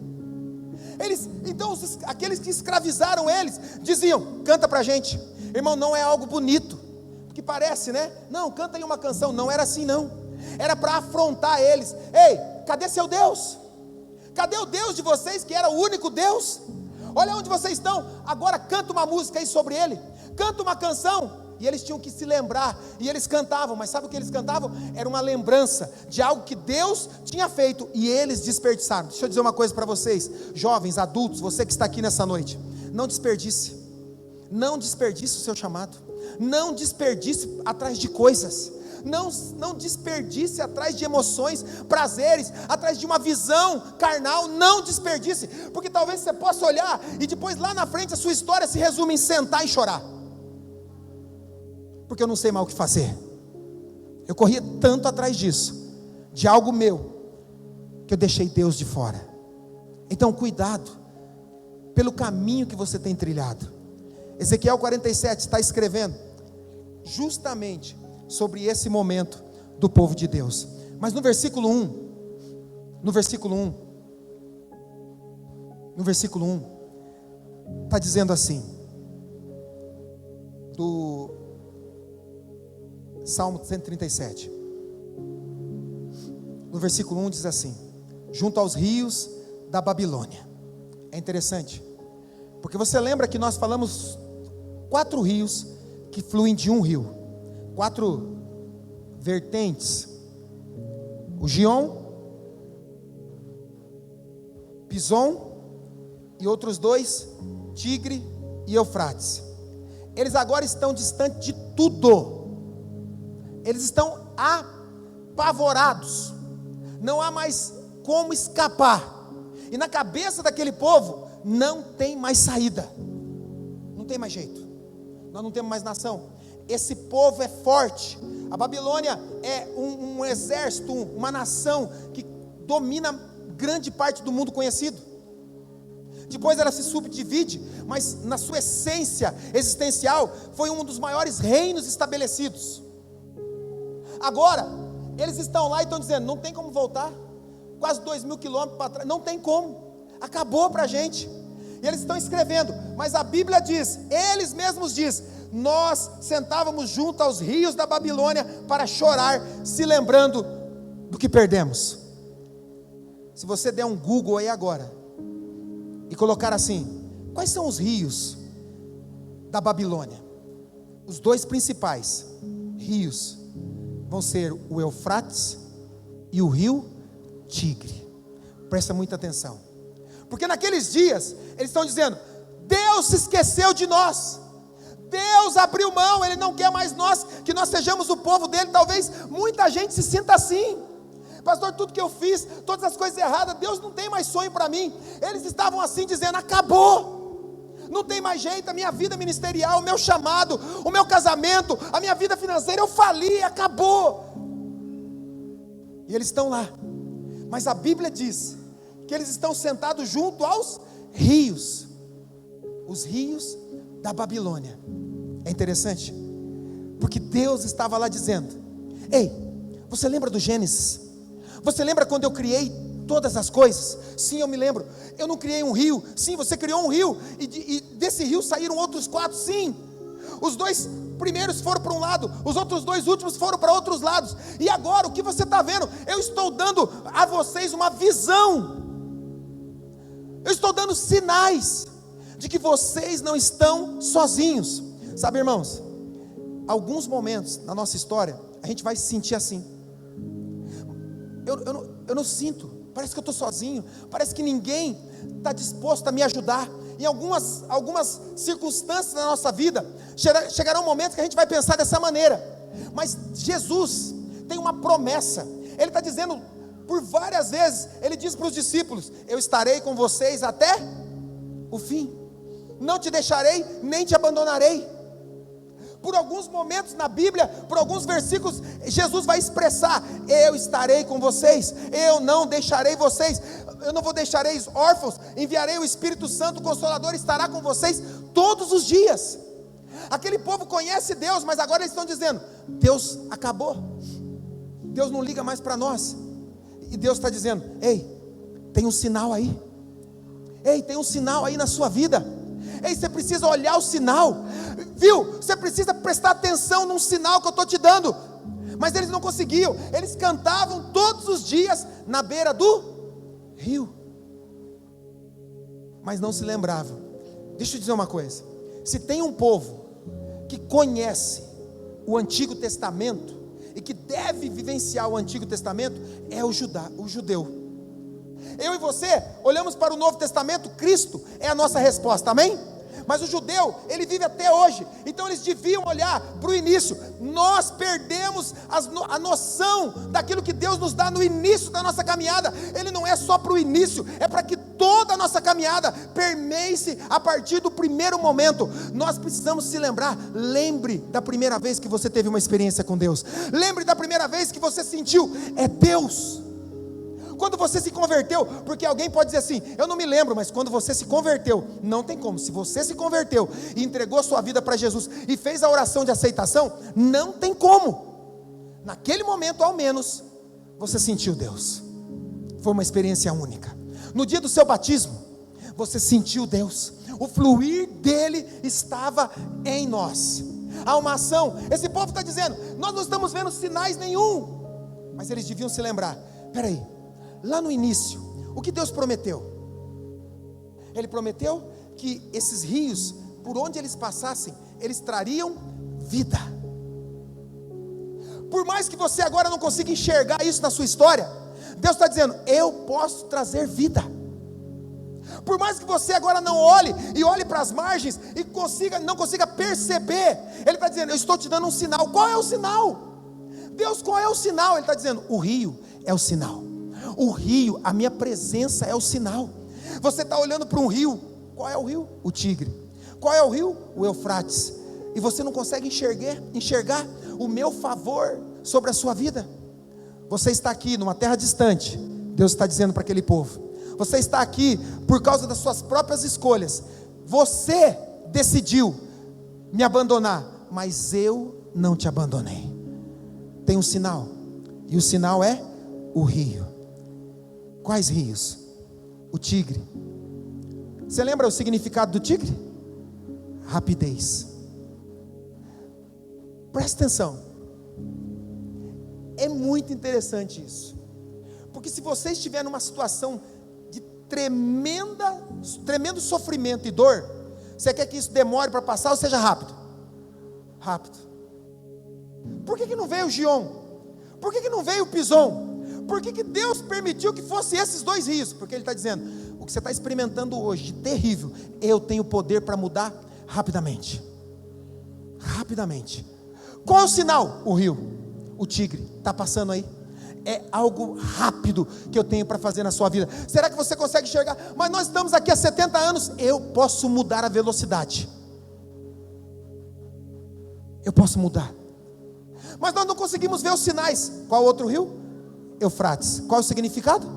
Então aqueles que escravizaram eles, diziam, canta pra gente, irmão, não é algo bonito, que parece, né? Não, canta aí uma canção. Não era assim não, era para afrontar eles. Ei, cadê seu Deus? Cadê o Deus de vocês, que era o único Deus? Olha onde vocês estão, agora canta uma música aí sobre ele, canta uma canção. E eles tinham que se lembrar, e eles cantavam, mas sabe o que eles cantavam? Era uma lembrança de algo que Deus tinha feito, e eles desperdiçaram. Deixa eu dizer uma coisa para vocês, jovens, adultos, você que está aqui nessa noite, não desperdice o seu chamado, não desperdice atrás de coisas, Não desperdice atrás de emoções, prazeres, atrás de uma visão carnal. Não desperdice, porque talvez você possa olhar e depois lá na frente a sua história se resume em sentar e chorar, porque eu não sei mais o que fazer. Eu corria tanto atrás disso, de algo meu, que eu deixei Deus de fora. Então cuidado pelo caminho que você tem trilhado. Ezequiel 47 está escrevendo justamente sobre esse momento do povo de Deus. Mas no versículo 1, está dizendo assim, do Salmo 137, no versículo 1 diz assim: junto aos rios da Babilônia. É interessante, porque você lembra que nós falamos 4 rios que fluem de um rio, 4 vertentes: o Gion, Pison e outros 2, Tigre e Eufrates. Eles agora estão distantes de tudo, eles estão apavorados, não há mais como escapar, e na cabeça daquele povo não tem mais saída, não tem mais jeito. Nós não temos mais nação, esse povo é forte. A Babilônia é um exército, uma nação que domina grande parte do mundo conhecido. Depois ela se subdivide, mas na sua essência existencial foi um dos maiores reinos estabelecidos. Agora eles estão lá e estão dizendo: não tem como voltar, quase 2.000 quilômetros para trás, não tem como, acabou para a gente. E eles estão escrevendo, mas a Bíblia diz, eles mesmos dizem: nós sentávamos junto aos rios da Babilônia para chorar, se lembrando do que perdemos. Se você der um Google aí agora e colocar assim: quais são os rios da Babilônia? Os 2 principais rios vão ser o Eufrates e o rio Tigre. Presta muita atenção, porque naqueles dias eles estão dizendo: Deus se esqueceu de nós, Deus abriu mão, Ele não quer mais que nós sejamos o povo dEle. Talvez muita gente se sinta assim: pastor, tudo que eu fiz, todas as coisas erradas, Deus não tem mais sonho para mim. Eles estavam assim dizendo: acabou, não tem mais jeito, a minha vida ministerial, o meu chamado, o meu casamento, a minha vida financeira, eu fali, acabou. E eles estão lá, mas a Bíblia diz que eles estão sentados junto aos rios, os rios da Babilônia. É interessante, porque Deus estava lá dizendo: ei, você lembra do Gênesis? Você lembra quando eu criei todas as coisas? Sim, eu me lembro. Eu não criei um rio? Sim, você criou um rio, e desse rio saíram outros 4, sim. Os 2 primeiros foram para um lado, os outros 2 últimos foram para outros lados. E agora o que você está vendo? Eu estou dando a vocês uma visão, eu estou dando sinais de que vocês não estão sozinhos. Sabe, irmãos, alguns momentos na nossa história a gente vai se sentir assim. Eu não sinto, parece que eu estou sozinho, parece que ninguém está disposto a me ajudar. Em algumas circunstâncias da nossa vida, chegará um momento que a gente vai pensar dessa maneira. Mas Jesus tem uma promessa, Ele está dizendo por várias vezes, Ele diz para os discípulos: eu estarei com vocês até o fim, não te deixarei, nem te abandonarei. Por alguns momentos na Bíblia, por alguns versículos, Jesus vai expressar: eu estarei com vocês, eu não deixarei vocês, eu não vos deixarei órfãos, enviarei o Espírito Santo, o Consolador estará com vocês todos os dias. Aquele povo conhece Deus, mas agora eles estão dizendo: Deus acabou, Deus não liga mais para nós. E Deus está dizendo: ei, tem um sinal aí, ei, tem um sinal aí na sua vida. Ei, você precisa olhar o sinal, viu? Você precisa prestar atenção num sinal que eu estou te dando. Mas eles não conseguiam, eles cantavam todos os dias na beira do rio, mas não se lembravam. Deixa eu dizer uma coisa: se tem um povo que conhece o Antigo Testamento e que deve vivenciar o Antigo Testamento, é o judeu. Eu e você olhamos para o Novo Testamento, Cristo é a nossa resposta, amém? mas o judeu, ele vive até hoje, então eles deviam olhar para o início. Nós perdemos a noção daquilo que Deus nos dá no início da nossa caminhada. Ele não é só para o início, é para que toda a nossa caminhada permeie-se a partir do primeiro momento. Nós precisamos se lembrar. Lembre da primeira vez que você teve uma experiência com Deus, lembre da primeira vez que você sentiu, é Deus. Quando você se converteu, porque alguém pode dizer assim, eu não me lembro, mas quando você se converteu, não tem como. Se você se converteu e entregou sua vida para Jesus e fez a oração de aceitação, não tem como. Naquele momento, ao menos, você sentiu Deus. Foi uma experiência única. No dia do seu batismo, você sentiu Deus. O fluir dele estava em nós. Há uma ação. Esse povo está dizendo, nós não estamos vendo sinais nenhum. Mas eles deviam se lembrar, peraí, lá no início, o que Deus prometeu? Ele prometeu que esses rios, por onde eles passassem, eles trariam vida. Por mais que você agora não consiga enxergar isso na sua história, Deus está dizendo, eu posso trazer vida. Por mais que você agora não olhe para as margens e não consiga perceber, Ele está dizendo, eu estou te dando um sinal. Qual é o sinal? Deus, qual é o sinal? Ele está dizendo, o rio é o sinal. O rio, a minha presença é o sinal. Você está olhando para um rio. Qual é o rio? O Tigre. Qual é o rio? O Eufrates. E você não consegue enxergar o meu favor sobre a sua vida. Você está aqui numa terra distante. Deus está dizendo para aquele povo, você está aqui por causa das suas próprias escolhas. Você decidiu me abandonar, mas eu não te abandonei. Tem um sinal, e o sinal é o rio. Quais rios? O Tigre. Você lembra o significado do tigre? Rapidez. Presta atenção. É muito interessante isso, porque se você estiver numa situação de tremendo sofrimento e dor, você quer que isso demore para passar ou seja rápido? Rápido. Por que não veio o Gion? Por que não veio o Pison? Por que Deus permitiu que fosse esses dois rios? Porque Ele está dizendo, o que você está experimentando hoje de terrível, eu tenho poder para mudar rapidamente. Rapidamente. Qual é o sinal? O rio, o Tigre, está passando aí. É algo rápido que eu tenho para fazer na sua vida. Será que você consegue enxergar? Mas nós estamos aqui há 70 anos, eu posso mudar a velocidade. Eu posso mudar. Mas nós não conseguimos ver os sinais. Qual outro rio? Eufrates. Qual é o significado?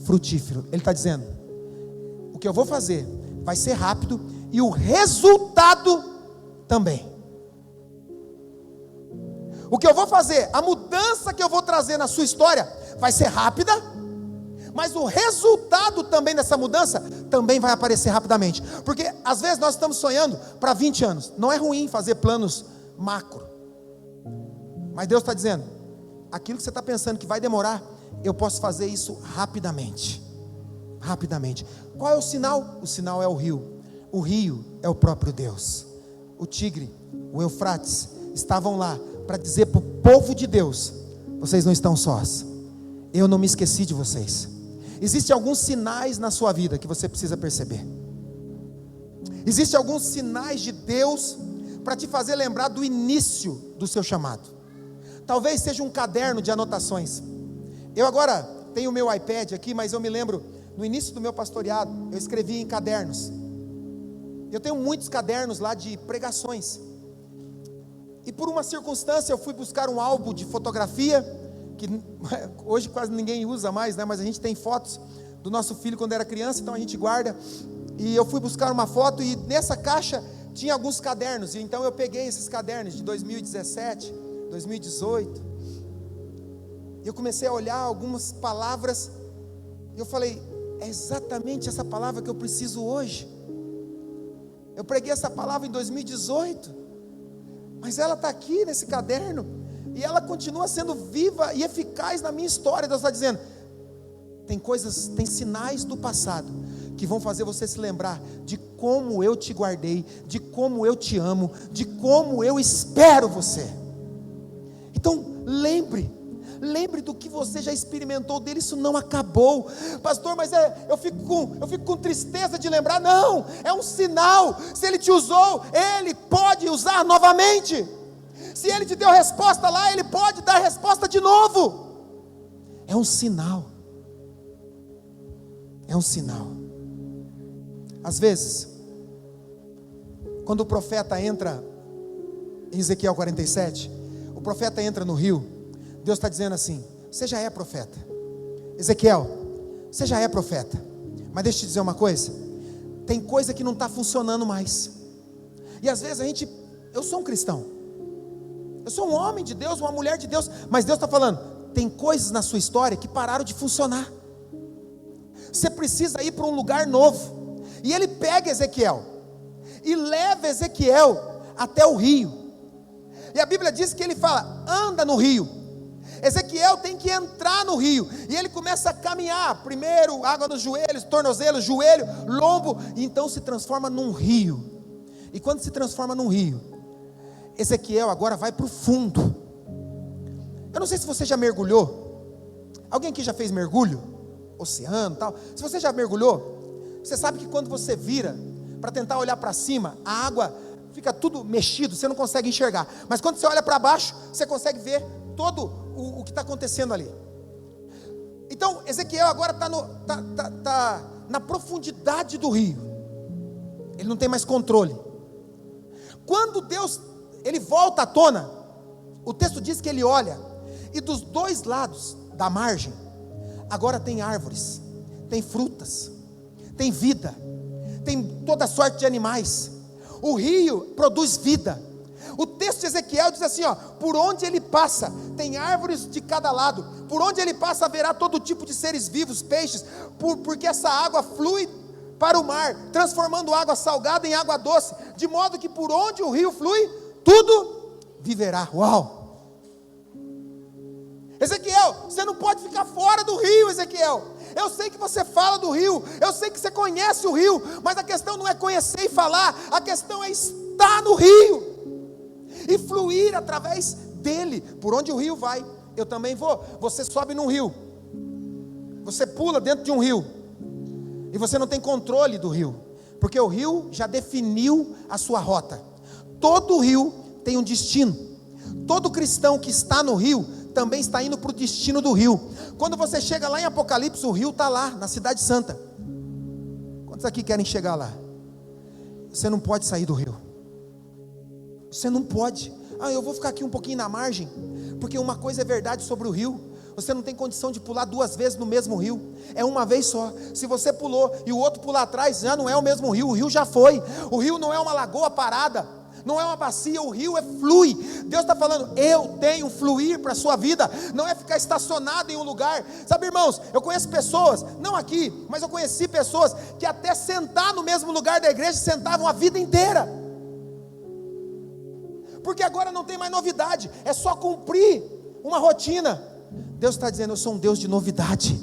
Frutífero. Ele está dizendo, o que eu vou fazer vai ser rápido e o resultado também. O que eu vou fazer, a mudança que eu vou trazer na sua história vai ser rápida, mas o resultado também dessa mudança também vai aparecer rapidamente. Porque às vezes nós estamos sonhando para 20 anos. Não é ruim fazer planos macro, mas Deus está dizendo, aquilo que você está pensando que vai demorar, eu posso fazer isso rapidamente. Rapidamente. Qual é o sinal? O sinal é o rio. O rio é o próprio Deus. O Tigre, o Eufrates, estavam lá para dizer para o povo de Deus, vocês não estão sós, eu não me esqueci de vocês. Existem alguns sinais na sua vida que você precisa perceber. Existem alguns sinais de Deus para te fazer lembrar do início do seu chamado. Talvez seja um caderno de anotações. Eu agora tenho o meu iPad aqui, mas eu me lembro, no início do meu pastoreado, eu escrevia em cadernos. Eu tenho muitos cadernos lá de pregações. E por uma circunstância eu fui buscar um álbum de fotografia, que hoje quase ninguém usa mais, né? Mas a gente tem fotos do nosso filho quando era criança, então a gente guarda. E eu fui buscar uma foto e nessa caixa tinha alguns cadernos. E então eu peguei esses cadernos de 2017, 2018. E eu comecei a olhar algumas palavras. E eu falei, é exatamente essa palavra que eu preciso hoje. Eu preguei essa palavra em 2018. Mas ela está aqui nesse caderno, e ela continua sendo viva e eficaz na minha história. Deus está dizendo, tem sinais do passado, que vão fazer você se lembrar, de como eu te guardei, de como eu te amo, de como eu espero você. Então lembre lembre do que você já experimentou dele, isso não acabou. Pastor, mas eu fico com tristeza de lembrar. Não, é um sinal. Se ele te usou, ele pode usar novamente. Se ele te deu resposta lá, ele pode dar resposta de novo. É um sinal. É um sinal. Às vezes, quando o profeta entra em Ezequiel 47, o profeta entra no rio, Deus está dizendo assim: você já é profeta, Ezequiel, você já é profeta, mas deixa eu te dizer uma coisa, tem coisa que não está funcionando mais. E às vezes eu sou um cristão, eu sou um homem de Deus, uma mulher de Deus, mas Deus está falando, tem coisas na sua história que pararam de funcionar, você precisa ir para um lugar novo. E ele pega Ezequiel e leva Ezequiel até o rio, e a Bíblia diz que ele fala, anda no rio. Ezequiel tem que entrar no rio, e ele começa a caminhar, primeiro água nos joelhos, tornozelos, joelho, lombo, e então se transforma num rio. E quando se transforma num rio, Ezequiel agora vai para o fundo. Eu não sei se você já mergulhou. Alguém aqui já fez mergulho? Oceano, tal. Se você já mergulhou, você sabe que quando você vira para tentar olhar para cima, a água fica tudo mexido, você não consegue enxergar. Mas quando você olha para baixo, você consegue ver todo o que está acontecendo ali. Então Ezequiel agora está na profundidade do rio. Ele não tem mais controle. Quando Deus ele volta à tona, o texto diz que ele olha, e dos dois lados da margem agora tem árvores, tem frutas, tem vida, tem toda sorte de animais. O rio produz vida. O texto de Ezequiel diz assim, por onde ele passa, tem árvores de cada lado, por onde ele passa haverá todo tipo de seres vivos, peixes, porque essa água flui para o mar, transformando água salgada em água doce, de modo que por onde o rio flui, tudo viverá. Uau! Ezequiel, você não pode ficar fora do rio, Ezequiel. Eu sei que você fala do rio, eu sei que você conhece o rio, mas a questão não é conhecer e falar, a questão é estar no rio e fluir através dele. Por onde o rio vai, eu também vou. Você sobe num rio, você pula dentro de um rio, e você não tem controle do rio, porque o rio já definiu a sua rota. Todo rio tem um destino. Todo cristão que está no rio também está indo para o destino do rio. Quando você chega lá em Apocalipse, o rio está lá, na cidade santa. Quantos aqui querem chegar lá? Você não pode sair do rio. Você não pode. Eu vou ficar aqui um pouquinho na margem, porque uma coisa é verdade sobre o rio: você não tem condição de pular duas vezes no mesmo rio, é uma vez só. Se você pulou e o outro pular atrás, já não é o mesmo rio, o rio já foi. O rio não é uma lagoa parada, não é uma bacia, o rio flui. Deus está falando, eu tenho fluir para a sua vida, não é ficar estacionado em um lugar. Sabe, irmãos, eu conheço pessoas, não aqui, mas eu conheci pessoas que até sentar no mesmo lugar da igreja sentavam a vida inteira, porque agora não tem mais novidade, é só cumprir uma rotina. Deus está dizendo, eu sou um Deus de novidade,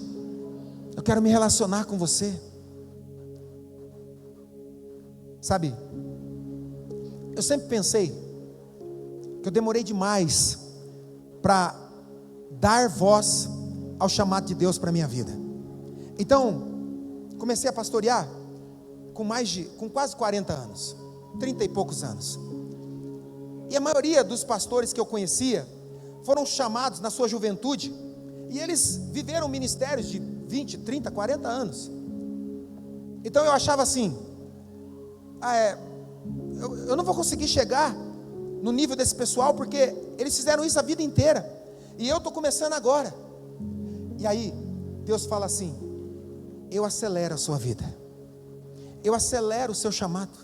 eu quero me relacionar com você. Sabe, eu sempre pensei que eu demorei demais para dar voz ao chamado de Deus para a minha vida. Então, comecei a pastorear com quase 40 anos, 30 e poucos anos. E a maioria dos pastores que eu conhecia foram chamados na sua juventude, e eles viveram ministérios de 20, 30, 40 anos. Então eu achava assim, eu não vou conseguir chegar no nível desse pessoal, porque eles fizeram isso a vida inteira, e eu estou começando agora. E aí Deus fala assim, eu acelero a sua vida, eu acelero o seu chamado.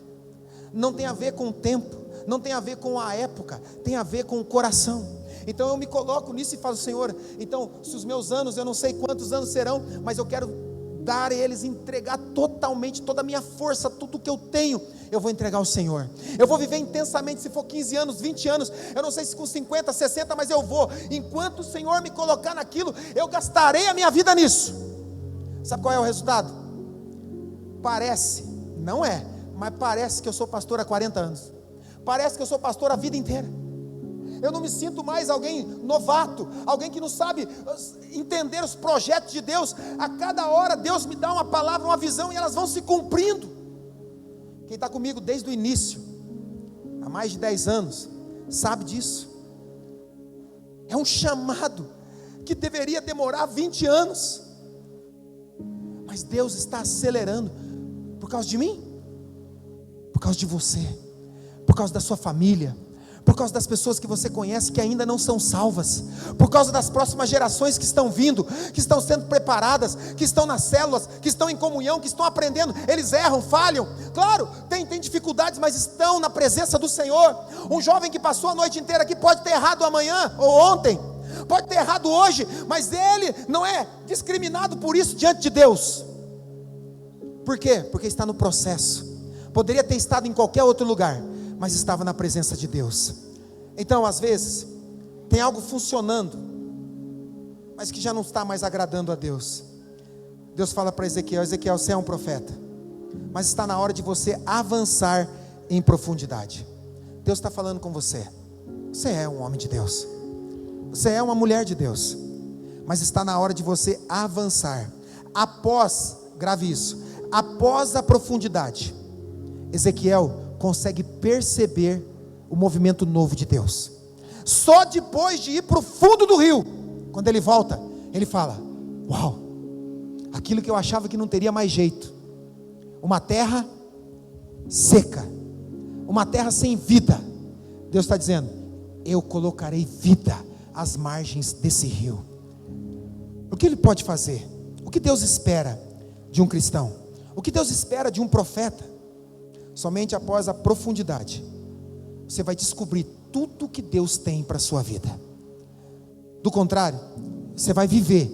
Não tem a ver com o tempo, não tem a ver com a época, tem a ver com o coração. Então eu me coloco nisso e falo, Senhor, então se os meus anos, eu não sei quantos anos serão, mas eu quero dar a eles, entregar totalmente, toda a minha força, tudo que eu tenho, eu vou entregar ao Senhor. Eu vou viver intensamente, se for 15 anos, 20 anos, eu não sei se com 50, 60, mas eu vou, enquanto o Senhor me colocar naquilo, eu gastarei a minha vida nisso. Sabe qual é o resultado? Parece, não é, mas parece que eu sou pastor há 40 anos, parece que eu sou pastor a vida inteira. Eu não me sinto mais alguém novato, alguém que não sabe entender os projetos de Deus. A cada hora Deus me dá uma palavra, uma visão, e elas vão se cumprindo. Quem está comigo desde o início, há mais de 10 anos, sabe disso. É um chamado que deveria demorar 20 anos, mas Deus está acelerando. Por causa de mim? Por causa de você, por causa da sua família, por causa das pessoas que você conhece que ainda não são salvas, por causa das próximas gerações que estão vindo, que estão sendo preparadas, que estão nas células, que estão em comunhão, que estão aprendendo. Eles erram, falham, claro, tem dificuldades, mas estão na presença do Senhor. Um jovem que passou a noite inteira aqui pode ter errado amanhã ou ontem, pode ter errado hoje, mas ele não é discriminado por isso diante de Deus. Por quê? Porque está no processo. Poderia ter estado em qualquer outro lugar, mas estava na presença de Deus. Então, às vezes, tem algo funcionando, mas que já não está mais agradando a Deus. Deus fala para Ezequiel: Ezequiel, você é um profeta, mas está na hora de você avançar em profundidade. Deus está falando com você. Você é um homem de Deus, você é uma mulher de Deus, mas está na hora de você avançar. Após, grave isso, após a profundidade, Ezequiel consegue perceber o movimento novo de Deus. Só depois de ir para o fundo do rio, quando ele volta, ele fala: uau, aquilo que eu achava que não teria mais jeito, uma terra seca, uma terra sem vida, Deus está dizendo: eu colocarei vida às margens desse rio. O que ele pode fazer? O que Deus espera de um cristão? O que Deus espera de um profeta? Somente após a profundidade, você vai descobrir tudo que Deus tem para a sua vida. Do contrário, você vai viver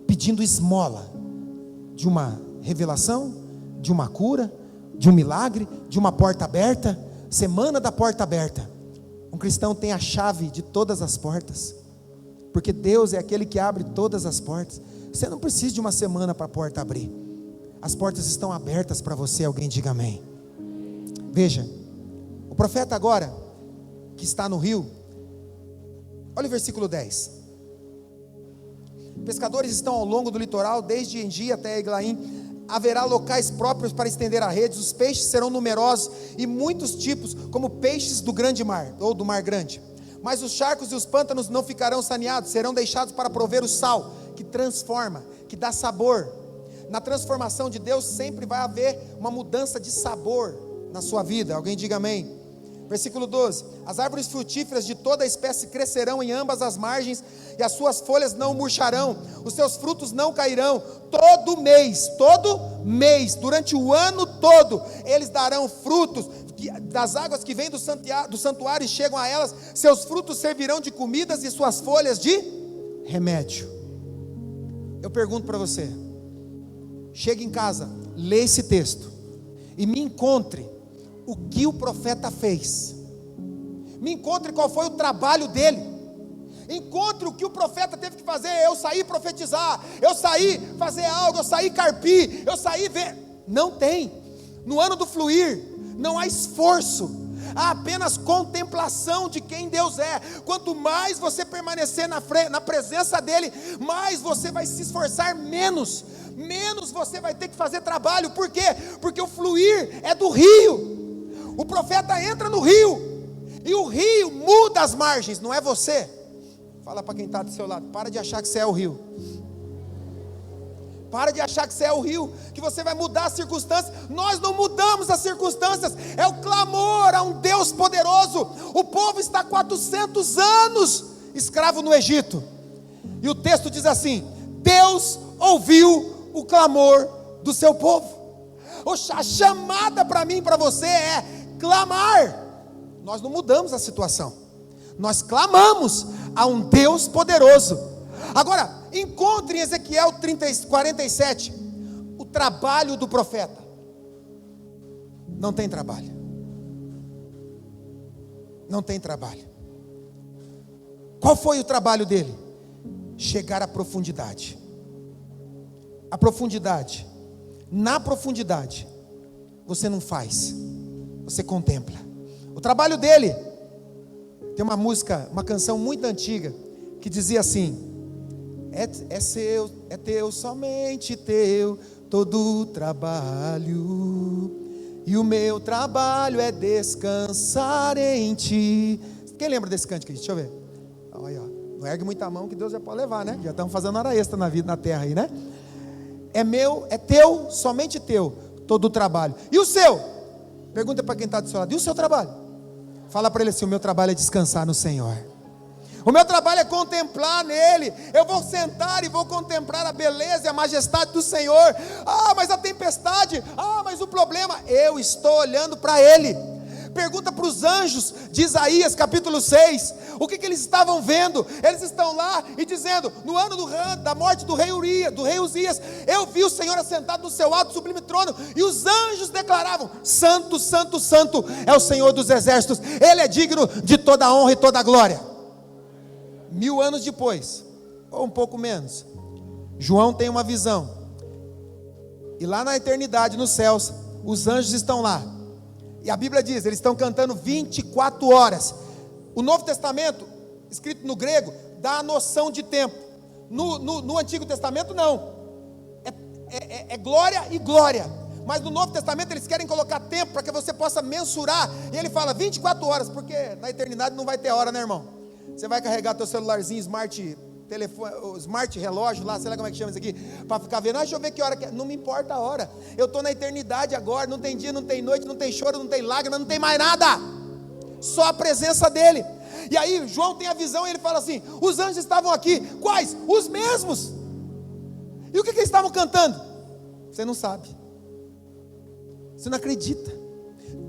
pedindo esmola de uma revelação, de uma cura, de um milagre, de uma porta aberta. Semana da porta aberta. Um cristão tem a chave de todas as portas, porque Deus é aquele que abre todas as portas. Você não precisa de uma semana para a porta abrir. As portas estão abertas para você. Alguém diga amém. Veja, o profeta agora, que está no rio, olha o versículo 10. Pescadores estão ao longo do litoral, desde Engi até Eglaim. Haverá locais próprios para estender a rede. Os peixes serão numerosos e muitos tipos, como peixes do grande mar, ou do mar grande. Mas os charcos e os pântanos não ficarão saneados, serão deixados para prover o sal, que transforma, que dá sabor. Na transformação de Deus sempre vai haver uma mudança de sabor na sua vida. Alguém diga amém. Versículo 12: as árvores frutíferas de toda a espécie crescerão em ambas as margens, e as suas folhas não murcharão, os seus frutos não cairão. Todo mês, durante o ano todo, eles darão frutos, das águas que vêm do santuário e chegam a elas. Seus frutos servirão de comidas e suas folhas de remédio. Eu pergunto para você, chega em casa, lê esse texto e me encontre o que o profeta fez. Me encontre qual foi o trabalho dele. Encontre o que o profeta teve que fazer. Eu saí profetizar, eu saí fazer algo, eu saí carpir, eu saí ver. Não tem. No ano do fluir não há esforço, há apenas contemplação de quem Deus é. Quanto mais você permanecer na presença dele, mais você vai se esforçar, menos você vai ter que fazer trabalho. Por quê? Porque o fluir é do rio. O profeta entra no rio, e o rio muda as margens, não é você. Fala para quem está do seu lado: para de achar que você é o rio. Para de achar que você é o rio, que você vai mudar as circunstâncias. Nós não mudamos as circunstâncias, é o clamor a um Deus poderoso. O povo está 400 anos escravo no Egito, e o texto diz assim: Deus ouviu o clamor do seu povo. A chamada para mim e para você é clamar. Nós não mudamos a situação, nós clamamos a um Deus poderoso. Agora, encontre em Ezequiel 47 o trabalho do profeta. Não tem trabalho. Não tem trabalho. Qual foi o trabalho dele? Chegar à profundidade. A profundidade. Na profundidade, você não faz, você contempla. O trabalho dele Tem uma música, uma canção muito antiga, que dizia assim: é seu, é teu, somente teu, todo o trabalho, e o meu trabalho é descansar em ti. Quem lembra desse cântico aqui? Deixa eu ver. Olha, não ergue muita mão que Deus já pode levar, né? Já estamos fazendo hora extra na vida, na terra aí, né? É meu, é teu, somente teu, todo o trabalho. E o seu? Pergunta para quem está do seu lado: e o seu trabalho? Fala para ele assim: o meu trabalho é descansar no Senhor. O meu trabalho é contemplar nele. Eu vou sentar e vou contemplar a beleza e a majestade do Senhor. Ah, mas a tempestade, mas o problema, eu estou olhando para ele. Pergunta para os anjos de Isaías capítulo 6, o que eles estavam vendo? Eles estão lá e dizendo: no ano da morte do rei Uzias, eu vi o Senhor assentado no seu alto e sublime trono, e os anjos declaravam: santo, santo, santo é o Senhor dos exércitos, ele é digno de toda a honra e toda a glória. 1000 anos depois, ou um pouco menos, João tem uma visão, e lá na eternidade, nos céus, os anjos estão lá, e a Bíblia diz, eles estão cantando 24 horas. O Novo Testamento, escrito no grego, dá a noção de tempo. No Antigo Testamento não, é glória e glória. Mas no Novo Testamento eles querem colocar tempo para que você possa mensurar. E ele fala 24 horas, porque na eternidade não vai ter hora, né, irmão? Você vai carregar teu celularzinho smart, telefone, smart relógio lá, sei lá como é que chama isso aqui, para ficar vendo, deixa eu ver que hora que é. Não me importa a hora, eu estou na eternidade agora, não tem dia, não tem noite, não tem choro, não tem lágrima, não tem mais nada, só a presença dele. E aí João tem a visão e ele fala assim: os anjos estavam aqui, quais? Os mesmos. E o que eles estavam cantando? Você não sabe, você não acredita.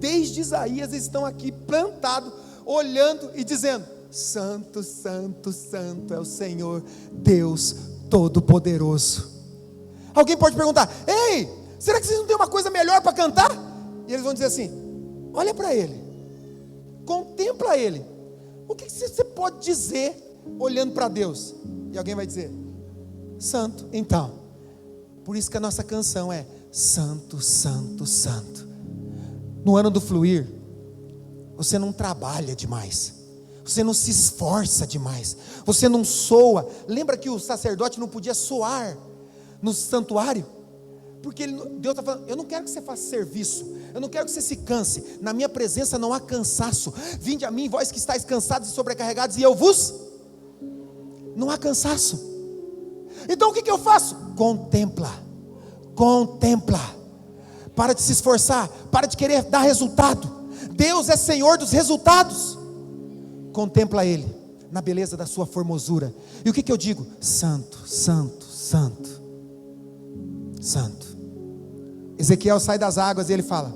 Desde Isaías eles estão aqui plantados, olhando e dizendo: santo, santo, santo é o Senhor Deus Todo-Poderoso. Alguém pode perguntar: ei, será que vocês não têm uma coisa melhor para cantar? E eles vão dizer assim: olha para ele, contempla ele. O que você pode dizer olhando para Deus? E alguém vai dizer: santo. Então, por isso que a nossa canção é santo, santo, santo. No ano do fluir, você não trabalha demais, você não se esforça demais, você não soa. Lembra que o sacerdote não podia soar no santuário? Porque Deus está falando: eu não quero que você faça serviço, eu não quero que você se canse, na minha presença não há cansaço. Vinde a mim, vós que estáis cansados e sobrecarregados, e eu vos... Não há cansaço. Então o que eu faço? Contempla, contempla. Para de se esforçar, para de querer dar resultado. Deus é Senhor dos resultados. Contempla Ele na beleza da sua formosura. E o que eu digo? Santo, santo, santo, santo. Ezequiel sai das águas e ele fala: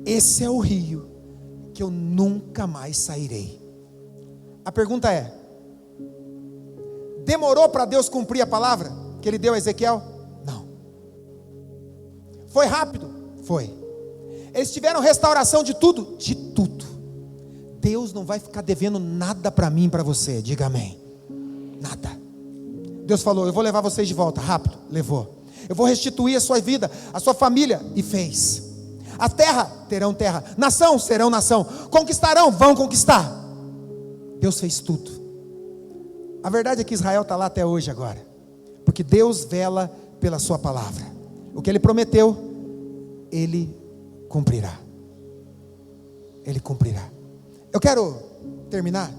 esse é o rio que eu nunca mais sairei. A pergunta é: demorou para Deus cumprir a palavra que Ele deu a Ezequiel? Não. Foi rápido? Foi. Eles tiveram restauração de tudo? De tudo. Deus não vai ficar devendo nada para mim e para você, diga amém. Nada. Deus falou: eu vou levar vocês de volta, rápido, levou. Eu vou restituir a sua vida, a sua família, e fez. A terra, terão terra. Nação, serão nação. Conquistarão, vão conquistar. Deus fez tudo. A verdade é que Israel está lá até hoje agora, porque Deus vela pela sua palavra. O que Ele prometeu, Ele cumprirá. Ele cumprirá. Eu quero terminar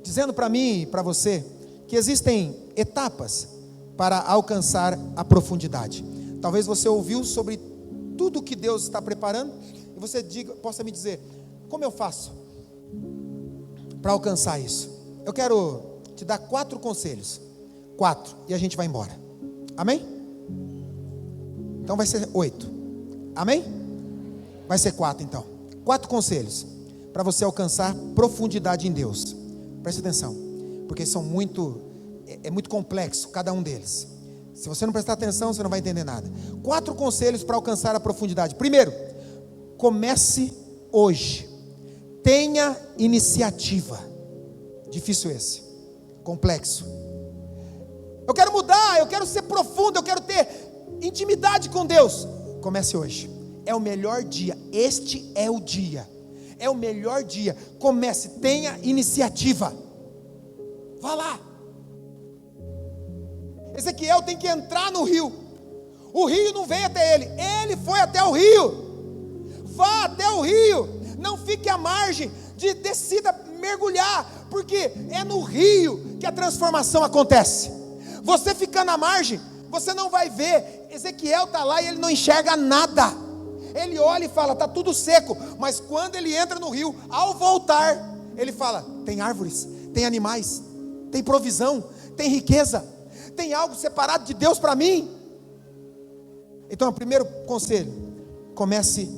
dizendo para mim e para você que existem etapas para alcançar a profundidade. Talvez você ouviu sobre tudo que Deus está preparando e você possa me dizer: como eu faço para alcançar isso? Eu quero te dar 4 conselhos. 4, e a gente vai embora. Amém? Então vai ser 8. Amém? Vai ser 4 então. 4 conselhos para você alcançar profundidade em Deus. Preste atenção, porque são muito complexo cada um deles. Se você não prestar atenção, você não vai entender nada. 4 conselhos para alcançar a profundidade. Primeiro, comece hoje. Tenha iniciativa. Difícil esse, complexo. Eu quero mudar, eu quero ser profundo, eu quero ter intimidade com Deus. Comece hoje. é o melhor dia. Este é o dia. É o melhor dia. Comece, tenha iniciativa. Vá lá. Ezequiel tem que entrar no rio. O rio não veio até ele, ele foi até o rio. Vá até o rio. Não fique à margem. Decida mergulhar, porque é no rio que a transformação acontece. Você ficando à margem, você não vai ver. Ezequiel está lá e ele não enxerga nada. Ele olha e fala, está tudo seco. Mas quando ele entra no rio, ao voltar, ele fala, tem árvores, tem animais, tem provisão, tem riqueza, tem algo separado de Deus para mim. Então o primeiro conselho, comece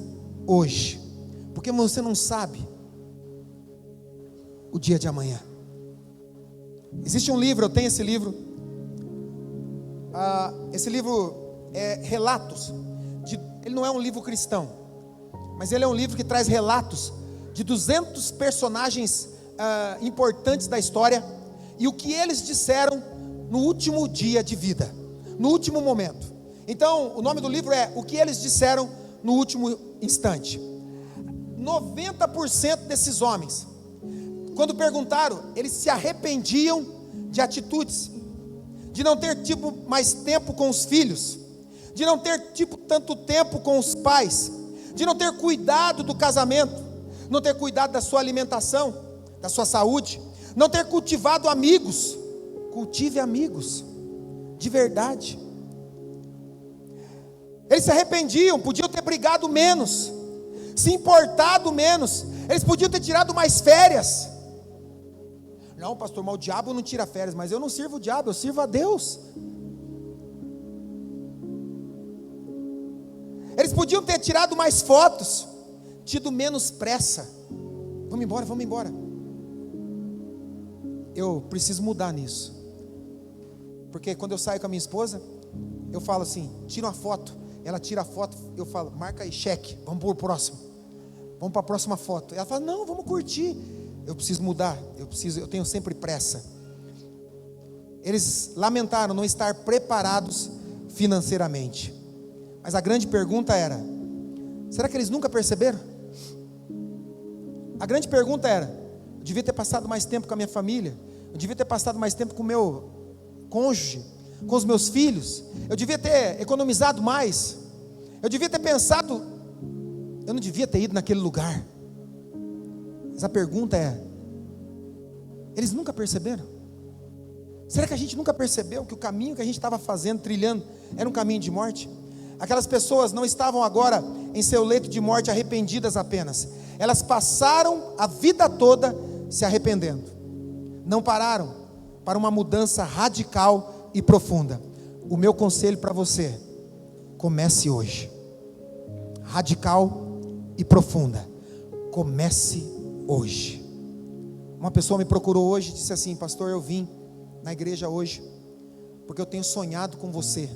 hoje, porque você não sabe o dia de amanhã. Existe um livro, eu tenho esse livro. Esse livro é relatos. Ele não é um livro cristão, mas ele é um livro que traz relatos de 200 personagens importantes da história e o que eles disseram no último dia de vida, no último momento. Então, o nome do livro é O que eles disseram no último instante. 90% desses homens, quando perguntaram, eles se arrependiam de atitudes, de não ter tido mais tempo com os filhos, de não ter tido tanto tempo com os pais, de não ter cuidado do casamento, não ter cuidado da sua alimentação, da sua saúde, não ter cultivado amigos. Cultive amigos de verdade. Eles se arrependiam, podiam ter brigado menos, se importado menos, eles podiam ter tirado mais férias. Não, pastor, mas o diabo não tira férias. Mas eu não sirvo o diabo, eu sirvo a Deus. Eles podiam ter tirado mais fotos, tido menos pressa. Vamos embora, vamos embora. Eu preciso mudar nisso, porque quando eu saio com a minha esposa, eu falo assim, tira uma foto. Ela tira a foto, eu falo, marca aí, cheque, vamos para o próximo, vamos para a próxima foto. Ela fala, não, vamos curtir. Eu preciso mudar, eu tenho sempre pressa. Eles lamentaram não estar preparados financeiramente, mas a grande pergunta era, será que eles nunca perceberam? A grande pergunta era, eu devia ter passado mais tempo com a minha família, eu devia ter passado mais tempo com o meu cônjuge, com os meus filhos, eu devia ter economizado mais, eu devia ter pensado, eu não devia ter ido naquele lugar. Mas a pergunta é, eles nunca perceberam? Será que a gente nunca percebeu que o caminho que a gente estava fazendo, trilhando, era um caminho de morte? Aquelas pessoas não estavam agora em seu leito de morte arrependidas apenas, elas passaram a vida toda se arrependendo, não pararam para uma mudança radical e profunda. O meu conselho para você, comece hoje, radical e profunda, comece hoje. Uma pessoa me procurou hoje e disse assim, pastor, eu vim na igreja hoje porque eu tenho sonhado com você.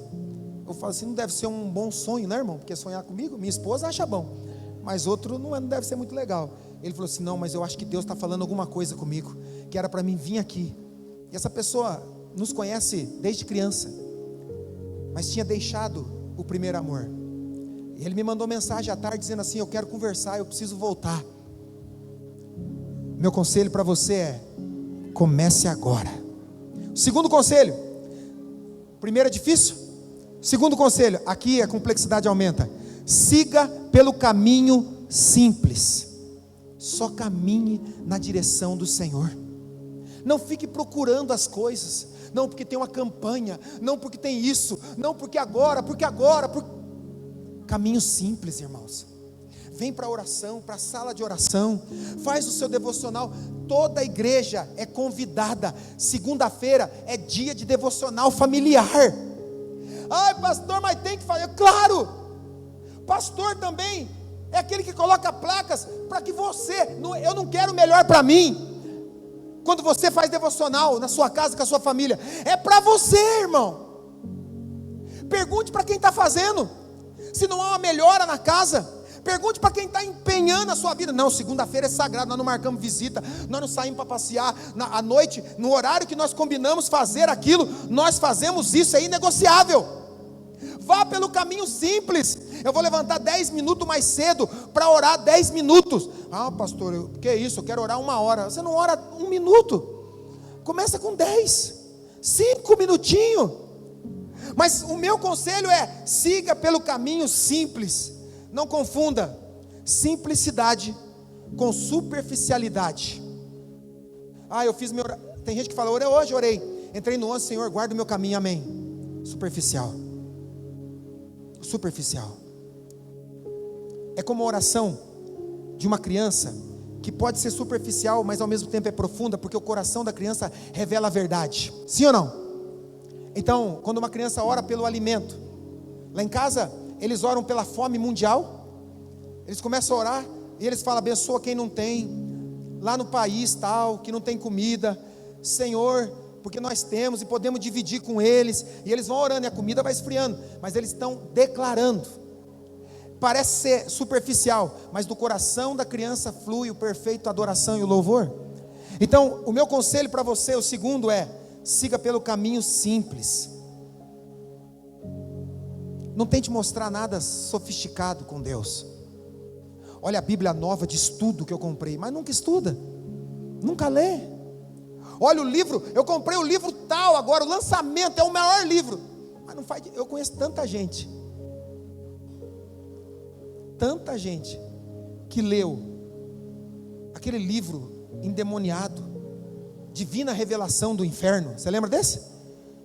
Eu falo assim, não deve ser um bom sonho, né, irmão? Porque sonhar comigo, minha esposa acha bom, mas outro não deve ser muito legal. Ele falou assim, não, mas eu acho que Deus está falando alguma coisa comigo, que era para mim vir aqui. E essa pessoa nos conhece desde criança, mas tinha deixado o primeiro amor. E ele me mandou mensagem à tarde dizendo assim, eu quero conversar, eu preciso voltar. Meu conselho para você é, comece agora. Segundo conselho, primeiro é difícil, segundo conselho, aqui a complexidade aumenta, siga pelo caminho simples, só caminhe na direção do Senhor, não fique procurando as coisas, não porque tem uma campanha, não porque tem isso, não porque agora, caminho simples, irmãos. Vem para a oração, para a sala de oração, faz o seu devocional. Toda a igreja é convidada. Segunda-feira é dia de devocional familiar. Ai, pastor, mas tem que fazer. Claro, pastor também é aquele que coloca placas para que você, eu não quero o melhor para mim. Quando você faz devocional na sua casa com a sua família, é para você, irmão. Pergunte para quem está fazendo se não há uma melhora na casa. Pergunte para quem está empenhando a sua vida. Não, segunda-feira é sagrado, nós não marcamos visita, nós não saímos para passear à noite, no horário que nós combinamos fazer aquilo, nós fazemos isso, é inegociável. Vá pelo caminho simples, Eu vou levantar 10 minutos mais cedo para orar 10 minutos. Ah, pastor, que isso? Eu quero orar 1 hora. Você não ora 1 minuto. Começa com 10, 5 minutinhos. Mas o meu conselho é: siga pelo caminho simples. Não confunda simplicidade com superficialidade. Ah, eu fiz meu... Tem gente que fala, orei hoje, orei. Entrei no 11, Senhor, guarda o meu caminho, amém. Superficial. Superficial. É como a oração de uma criança, que pode ser superficial, mas ao mesmo tempo é profunda, porque o coração da criança revela a verdade. Sim ou não? Então, quando uma criança ora pelo alimento, lá em casa, eles oram pela fome mundial. Eles começam a orar, e eles falam, abençoa quem não tem, lá no país tal, que não tem comida, Senhor, porque nós temos e podemos dividir com eles, e eles vão orando, e a comida vai esfriando, mas eles estão declarando. Parece ser superficial, mas do coração da criança flui o perfeito adoração e o louvor. Então, o meu conselho para você, o segundo é: siga pelo caminho simples. Não tente mostrar nada sofisticado com Deus. Olha a Bíblia nova de estudo que eu comprei, mas nunca estuda, nunca lê. Olha o livro, eu comprei o livro tal agora, o lançamento é o maior livro, mas não faz. Eu conheço tanta gente que leu aquele livro endemoniado, Divina Revelação do Inferno. Você lembra desse?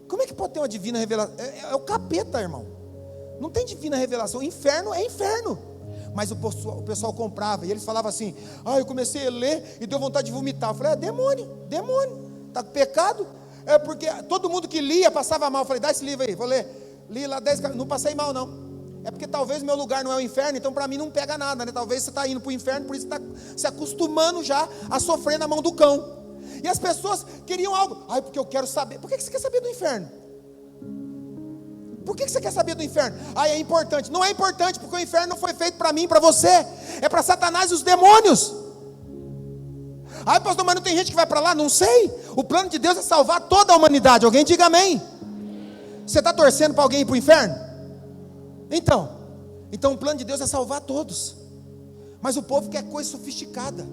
Como é que pode ter uma divina revelação? É o capeta, irmão. Não tem divina revelação. Inferno é inferno. Mas o pessoal comprava, e eles falavam assim: ah, eu comecei a ler e deu vontade de vomitar. Eu falei: é demônio, está com pecado. É porque todo mundo que lia passava mal. Eu falei: dá esse livro aí, vou ler. Li lá 10, não passei mal não. É porque talvez meu lugar não é o inferno, então para mim não pega nada, né? Talvez você está indo para o inferno, por isso está se acostumando já a sofrer na mão do cão. E as pessoas queriam algo. Ai, porque eu quero saber. Por que você quer saber do inferno? Por que você quer saber do inferno? Ah, é importante. Não é importante, porque o inferno não foi feito para mim, para você. É para Satanás e os demônios. Ah, pastor, mas não tem gente que vai para lá? Não sei. O plano de Deus é salvar toda a humanidade. Alguém diga amém. Você está torcendo para alguém ir para o inferno? Então o plano de Deus é salvar todos. Mas o povo quer coisa sofisticada.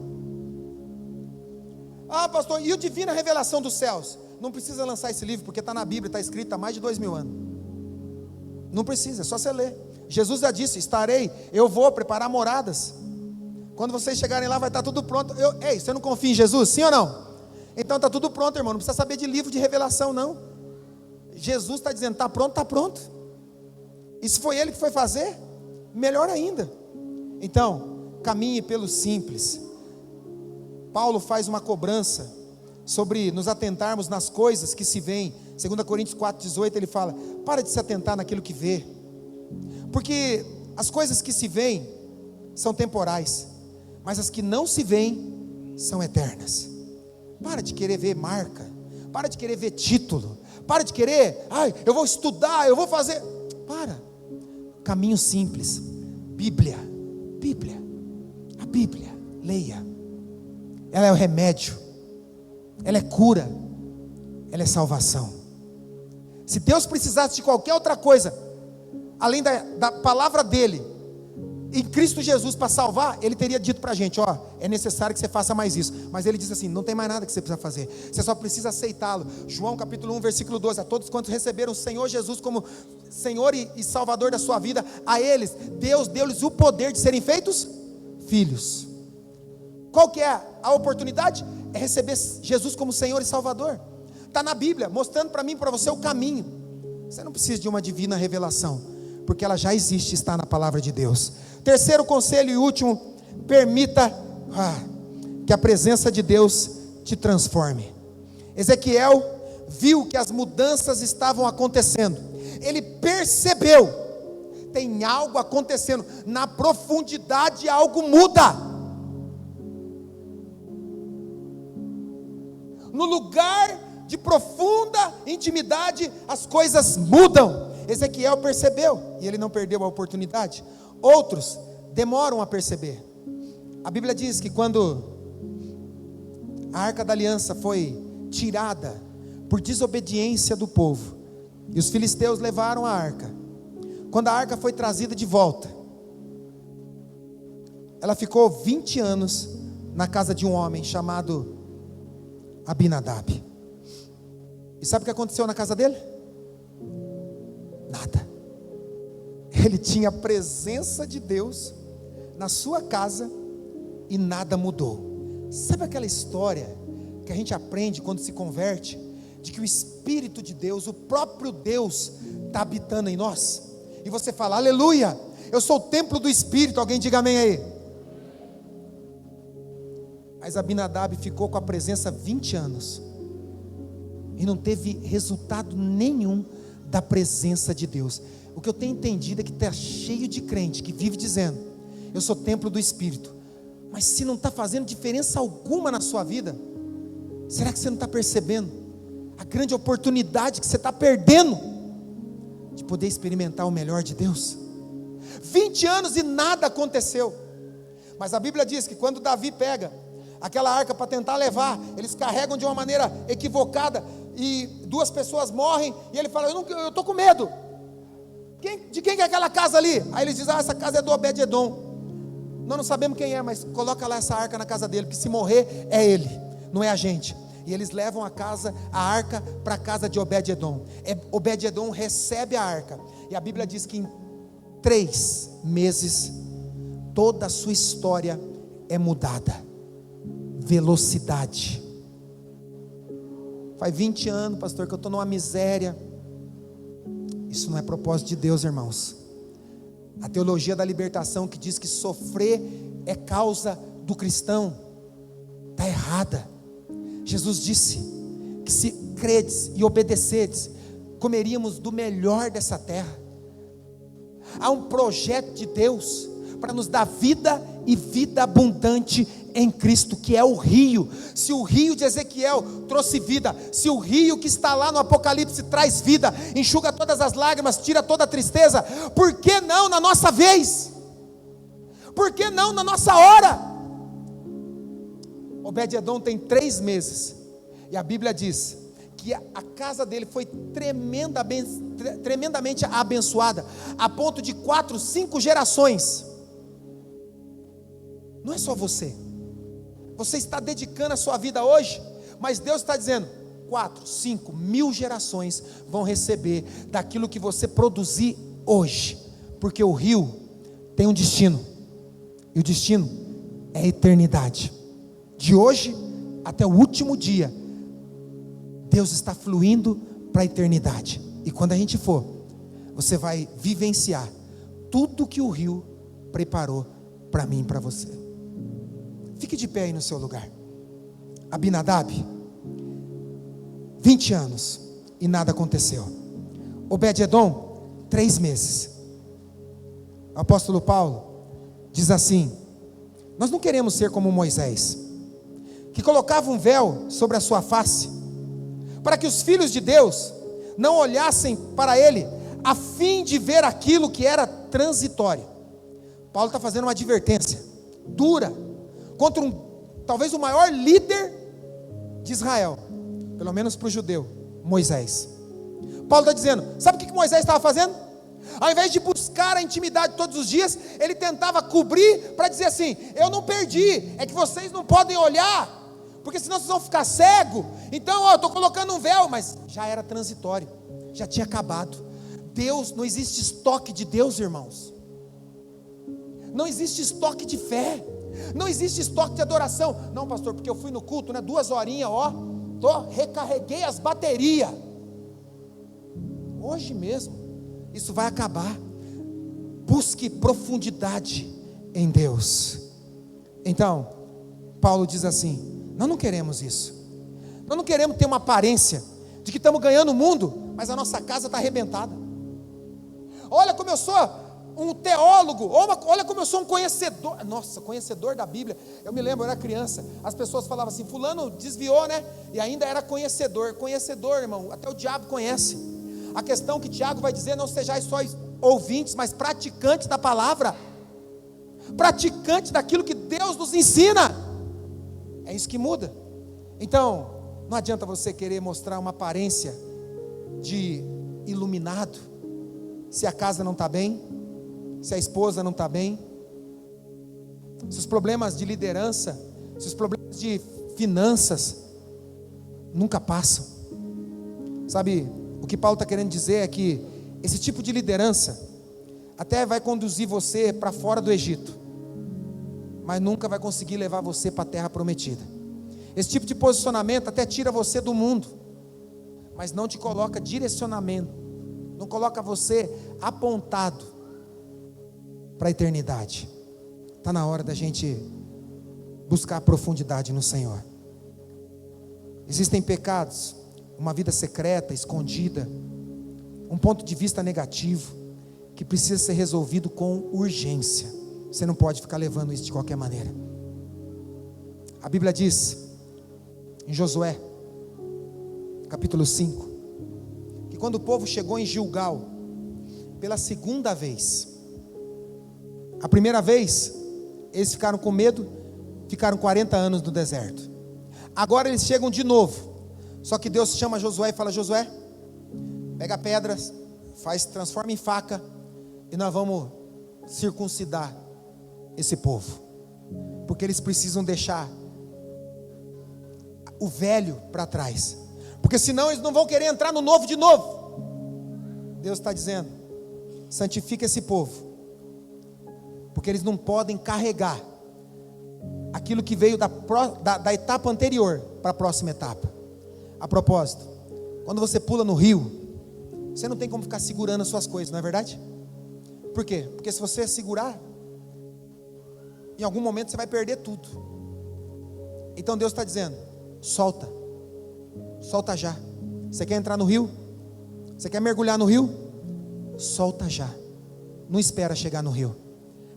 Ah, pastor, e o Divina Revelação dos Céus? Não precisa lançar esse livro, porque está na Bíblia, está escrito há mais de 2000 anos. Não precisa, é só você ler. Jesus já disse: estarei, eu vou preparar moradas. Quando vocês chegarem lá vai estar tudo pronto. Ei, você não confia em Jesus? Sim ou não? Então está tudo pronto, irmão. Não precisa saber de livro de revelação, não. Jesus está dizendo: está pronto, está pronto. E se foi Ele que foi fazer, melhor ainda. Então, caminhe pelo simples. Paulo faz uma cobrança sobre nos atentarmos nas coisas que se veem. 2 Coríntios 4,18 ele fala: para de se atentar naquilo que vê, porque as coisas que se veem são temporais, mas as que não se veem são eternas. Para de querer ver marca, para de querer ver título, para de querer, ai, eu vou estudar, eu vou fazer. Caminho simples. Bíblia, a Bíblia, leia. Ela é o remédio, ela é cura, ela é salvação. Se Deus precisasse de qualquer outra coisa, além da palavra dele, em Cristo Jesus para salvar, Ele teria dito para a gente: ó, é necessário que você faça mais isso. Mas Ele diz assim: não tem mais nada que você precisa fazer, você só precisa aceitá-lo. João capítulo 1 versículo 12: a todos quantos receberam o Senhor Jesus como Senhor e Salvador da sua vida, a eles, Deus deu-lhes o poder de serem feitos filhos. Qual que é a oportunidade? É receber Jesus como Senhor e Salvador. Está na Bíblia, mostrando para mim e para você o caminho. Você não precisa de uma divina revelação, porque ela já existe, está na palavra de Deus. Terceiro conselho e último: permita que a presença de Deus te transforme. Ezequiel viu que as mudanças estavam acontecendo. Ele percebeu: tem algo acontecendo, na profundidade algo muda. No lugar de profunda intimidade, as coisas mudam. Ezequiel percebeu, e ele não perdeu a oportunidade. Outros demoram a perceber. A Bíblia diz que quando a Arca da Aliança foi tirada por desobediência do povo, e os filisteus levaram a arca, Quando a arca foi trazida de volta, ela ficou 20 anos na casa de um homem chamado Abinadab. E sabe o que aconteceu na casa dele? Nada. Ele tinha a presença de Deus na sua casa e nada mudou. Sabe aquela história que a gente aprende quando se converte, de que o Espírito de Deus, o próprio Deus, está habitando em nós? E você fala, aleluia, eu sou o templo do Espírito. Alguém diga amém aí. Mas Abinadab ficou com a presença 20 anos e não teve resultado nenhum da presença de Deus. O que eu tenho entendido é que está cheio de crente que vive dizendo, eu sou templo do Espírito, mas se não está fazendo diferença alguma na sua vida, será que você não está percebendo a grande oportunidade que você está perdendo de poder experimentar o melhor de Deus? 20 anos e nada aconteceu. Mas a Bíblia diz que quando Davi pega aquela arca para tentar levar, eles carregam de uma maneira equivocada e 2 pessoas morrem, e ele fala, eu estou com medo. De quem que é aquela casa ali? Aí eles dizem, essa casa é do Obed-edom. Nós não sabemos quem é, mas coloca lá essa arca na casa dele, porque se morrer é ele, não é a gente. E eles levam a arca para a casa de Obed-edom. Obed-edom recebe a arca, e a Bíblia diz que em 3 meses toda a sua história é mudada. Velocidade. Faz 20 anos, pastor, que eu estou numa miséria. Isso não é propósito de Deus, irmãos. A teologia da libertação que diz que sofrer é causa do cristão, está errada. Jesus disse que se credes e obedecedes, comeríamos do melhor dessa terra. Há um projeto de Deus para nos dar vida e vida abundante em Cristo, que é o rio. Se o rio de Ezequiel trouxe vida, se o rio que está lá no Apocalipse traz vida, enxuga todas as lágrimas, tira toda a tristeza, por que não na nossa vez? Por que não na nossa hora? Obed-edom tem 3 meses, e a Bíblia diz que a casa dele foi tremendamente abençoada, a ponto de 4, 5 gerações. Não é só você está dedicando a sua vida hoje, mas Deus está dizendo, 4, 5 mil gerações vão receber daquilo que você produzir hoje, porque o rio tem um destino, e o destino é a eternidade. De hoje até o último dia, Deus está fluindo para a eternidade, e quando a gente for, você vai vivenciar tudo que o rio preparou para mim e para você. Fique de pé aí no seu lugar. Abinadab, 20 anos e nada aconteceu. Obed-edom, 3 meses. O apóstolo Paulo diz assim: nós não queremos ser como Moisés, que colocava um véu sobre a sua face, para que os filhos de Deus não olhassem para ele, a fim de ver aquilo que era transitório. Paulo está fazendo uma advertência dura contra talvez o maior líder de Israel, pelo menos para o judeu, Moisés. Paulo está dizendo, sabe o que Moisés estava fazendo? Ao invés de buscar a intimidade todos os dias, ele tentava cobrir para dizer assim, eu não perdi, é que vocês não podem olhar, porque senão vocês vão ficar cegos. Então eu estou colocando um véu, mas já era transitório, já tinha acabado. Deus, não existe estoque de Deus, irmãos. Não existe estoque de fé, não existe estoque de adoração. Não, pastor, porque eu fui no culto, né, 2 horinhas, recarreguei as baterias. Hoje mesmo, isso vai acabar. Busque profundidade em Deus. Então, Paulo diz assim, nós não queremos isso. Nós não queremos ter uma aparência de que estamos ganhando o mundo, mas a nossa casa está arrebentada. Olha como eu sou um teólogo, olha como eu sou um conhecedor. Nossa, conhecedor da Bíblia. Eu me lembro, eu era criança, as pessoas falavam assim, fulano desviou, né? E ainda era conhecedor. Conhecedor, irmão, até o diabo conhece. A questão que Tiago vai dizer, não sejais só ouvintes, mas praticantes da palavra, praticantes daquilo que Deus nos ensina. É isso que muda. Então, não adianta você querer mostrar uma aparência de iluminado, se a casa não está bem, se a esposa não está bem, se os problemas de liderança, se os problemas de finanças nunca passam. Sabe, o que Paulo está querendo dizer é que esse tipo de liderança até vai conduzir você para fora do Egito, mas nunca vai conseguir levar você para a terra prometida. Esse tipo de posicionamento até tira você do mundo, mas não te coloca direcionamento, não coloca você apontado para a eternidade. Está na hora da gente buscar profundidade no Senhor. Existem pecados, uma vida secreta, escondida, um ponto de vista negativo, que precisa ser resolvido com urgência. Você não pode ficar levando isso de qualquer maneira. A Bíblia diz, em Josué, capítulo 5, que quando o povo chegou em Gilgal, pela segunda vez, a primeira vez, eles ficaram com medo, ficaram 40 anos no deserto. Agora eles chegam de novo, só que Deus chama Josué e fala: Josué, pega pedras, transforma em faca, e nós vamos circuncidar esse povo, porque eles precisam deixar o velho para trás, porque senão eles não vão querer entrar no novo de novo. Deus está dizendo: santifica esse povo, porque eles não podem carregar aquilo que veio da etapa anterior para a próxima etapa. A propósito, quando você pula no rio, você não tem como ficar segurando as suas coisas, não é verdade? Por quê? Porque se você segurar, em algum momento você vai perder tudo. Então Deus está dizendo: solta já. Você quer entrar no rio? Você quer mergulhar no rio? Solta já. Não espera chegar no rio,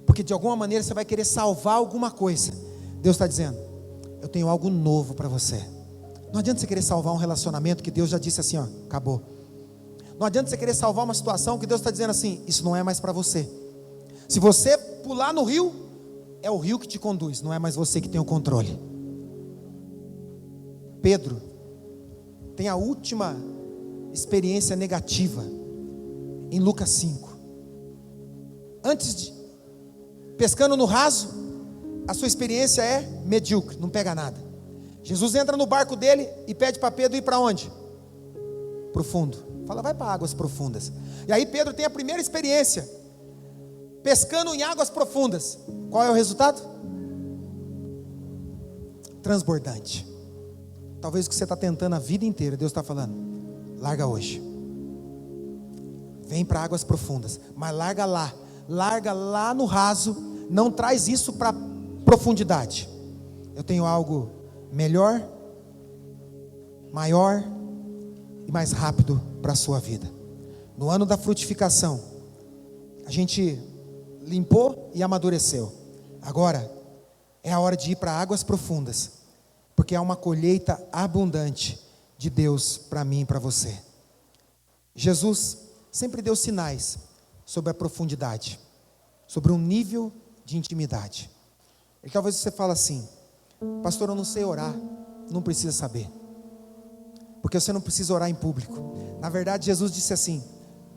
porque de alguma maneira você vai querer salvar alguma coisa. Deus está dizendo: eu tenho algo novo para você. Não adianta você querer salvar um relacionamento que Deus já disse assim, ó, acabou. Não adianta você querer salvar uma situação que Deus está dizendo assim: isso não é mais para você. Se você pular no rio, é o rio que te conduz, não é mais você que tem o controle. Pedro tem a última experiência negativa em Lucas 5. Antes de pescando no raso, a sua experiência é medíocre, não pega nada. Jesus entra no barco dele e pede para Pedro ir para onde? Profundo. Fala: vai para águas profundas. E aí Pedro tem a primeira experiência pescando em águas profundas. Qual é o resultado? Transbordante. Talvez o que você está tentando a vida inteira, Deus está falando: larga hoje. Vem para águas profundas, mas larga lá no raso. Não traz isso para profundidade. Eu tenho algo melhor, maior e mais rápido para a sua vida. No ano da frutificação, a gente limpou e amadureceu. Agora é a hora de ir para águas profundas, porque há uma colheita abundante de Deus para mim e para você. Jesus sempre deu sinais sobre a profundidade, sobre um nível de intimidade. E talvez você fale assim: pastor, eu não sei orar. Não precisa saber, porque você não precisa orar em público. Na verdade, Jesus disse assim: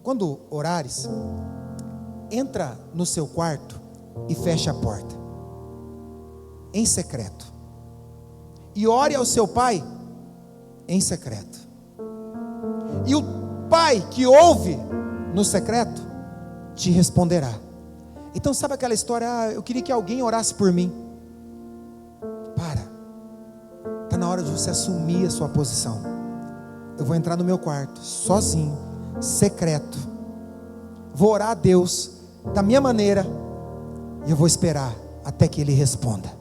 quando orares, entra no seu quarto e fecha a porta, em secreto, e ore ao seu pai em secreto, e o pai que ouve no secreto te responderá. Então sabe aquela história: eu queria que alguém orasse por mim. Está na hora de você assumir a sua posição. Eu vou entrar no meu quarto, sozinho, secreto, vou orar a Deus da minha maneira, e eu vou esperar até que Ele responda.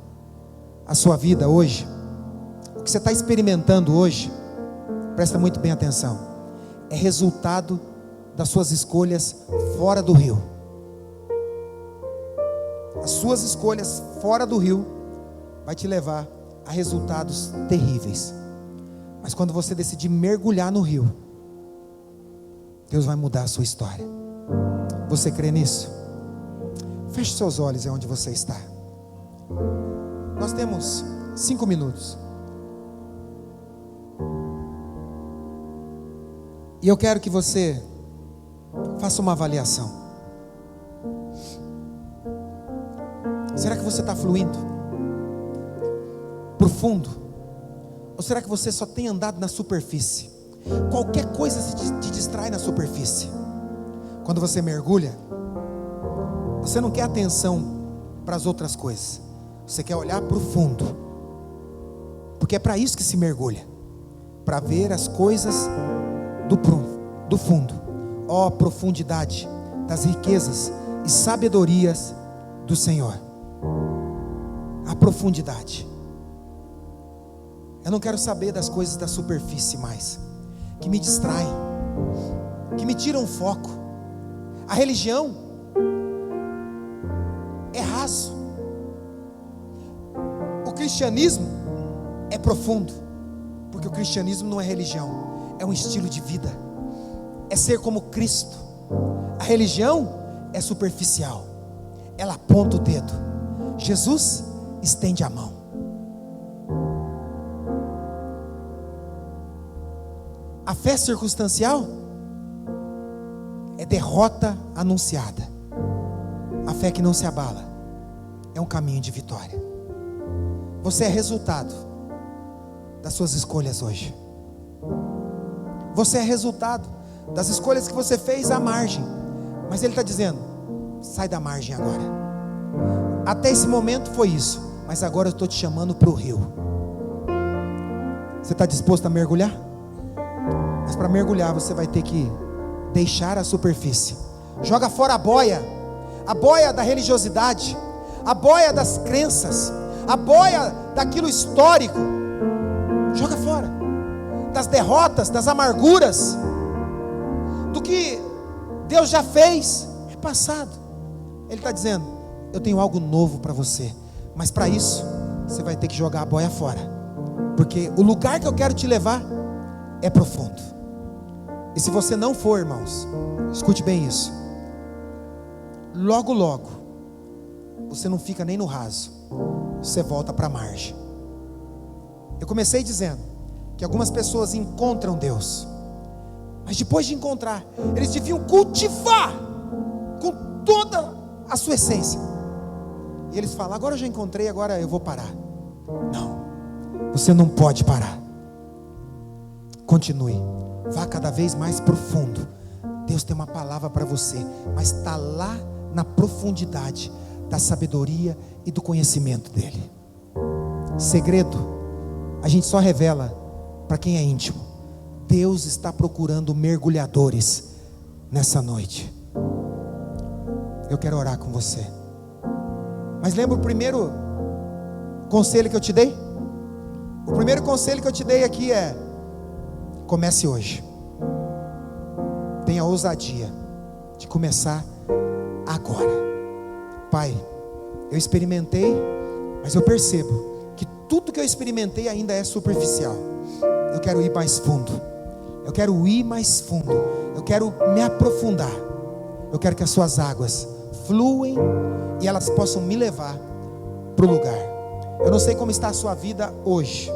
A sua vida hoje, o que você está experimentando hoje, presta muito bem atenção, é resultado das suas escolhas fora do rio. As suas escolhas fora do rio vai te levar a resultados terríveis. Mas quando você decidir mergulhar no rio, Deus vai mudar a sua história. Você crê nisso? Feche seus olhos, é onde você está. Nós temos 5 minutos. E eu quero que você Faça uma avaliação. Será que você está fluindo profundo? Ou será que você só tem andado na superfície? Qualquer coisa te distrai na superfície. Quando você mergulha, você não quer atenção para as outras coisas. Você quer olhar para o fundo. Porque é para isso que se mergulha, para ver as coisas do fundo. Ó profundidade das riquezas e sabedorias do Senhor. A profundidade. Eu não quero saber das coisas da superfície mais, que me distraem, que me tiram o foco. A religião é raso. O cristianismo é profundo, porque o cristianismo não é religião, é um estilo de vida, é ser como Cristo. A religião é superficial, ela aponta o dedo. Jesus estende a mão. A fé circunstancial é derrota anunciada. A fé que não se abala é um caminho de vitória. Você é resultado das suas escolhas hoje. Você é resultado das escolhas que você fez à margem. Mas Ele está dizendo: sai da margem agora. Até esse momento foi isso, mas agora eu estou te chamando para o rio. Você está disposto a mergulhar? Mas para mergulhar você vai ter que deixar a superfície. Joga fora a boia da religiosidade, a boia das crenças, a boia daquilo histórico. Joga fora, das derrotas, das amarguras, do que Deus já fez, é passado. Ele está dizendo: eu tenho algo novo para você, mas para isso você vai ter que jogar a boia fora, porque o lugar que eu quero te levar é profundo. E se você não for, irmãos, escute bem isso, logo logo você não fica nem no raso, você volta para a margem. Eu comecei dizendo que algumas pessoas encontram Deus, mas depois de encontrar, eles deviam cultivar com toda a sua essência. E eles falam: agora eu já encontrei, agora eu vou parar. Não, você não pode parar. Continue, vá cada vez mais profundo. Deus tem uma palavra para você, mas está lá na profundidade da sabedoria e do conhecimento dele. Segredo a gente só revela para quem é íntimo. Deus está procurando mergulhadores nessa noite. Eu quero orar com você. Mas lembra o primeiro conselho que eu te dei? O primeiro conselho que eu te dei aqui é: comece hoje. Tenha ousadia de começar agora. Pai, eu experimentei, mas eu percebo que tudo que eu experimentei ainda é superficial. Eu quero ir mais fundo. Eu quero ir mais fundo. Eu quero me aprofundar. Eu quero que as suas águas fluem e elas possam me levar para o lugar. Eu não sei como está a sua vida hoje,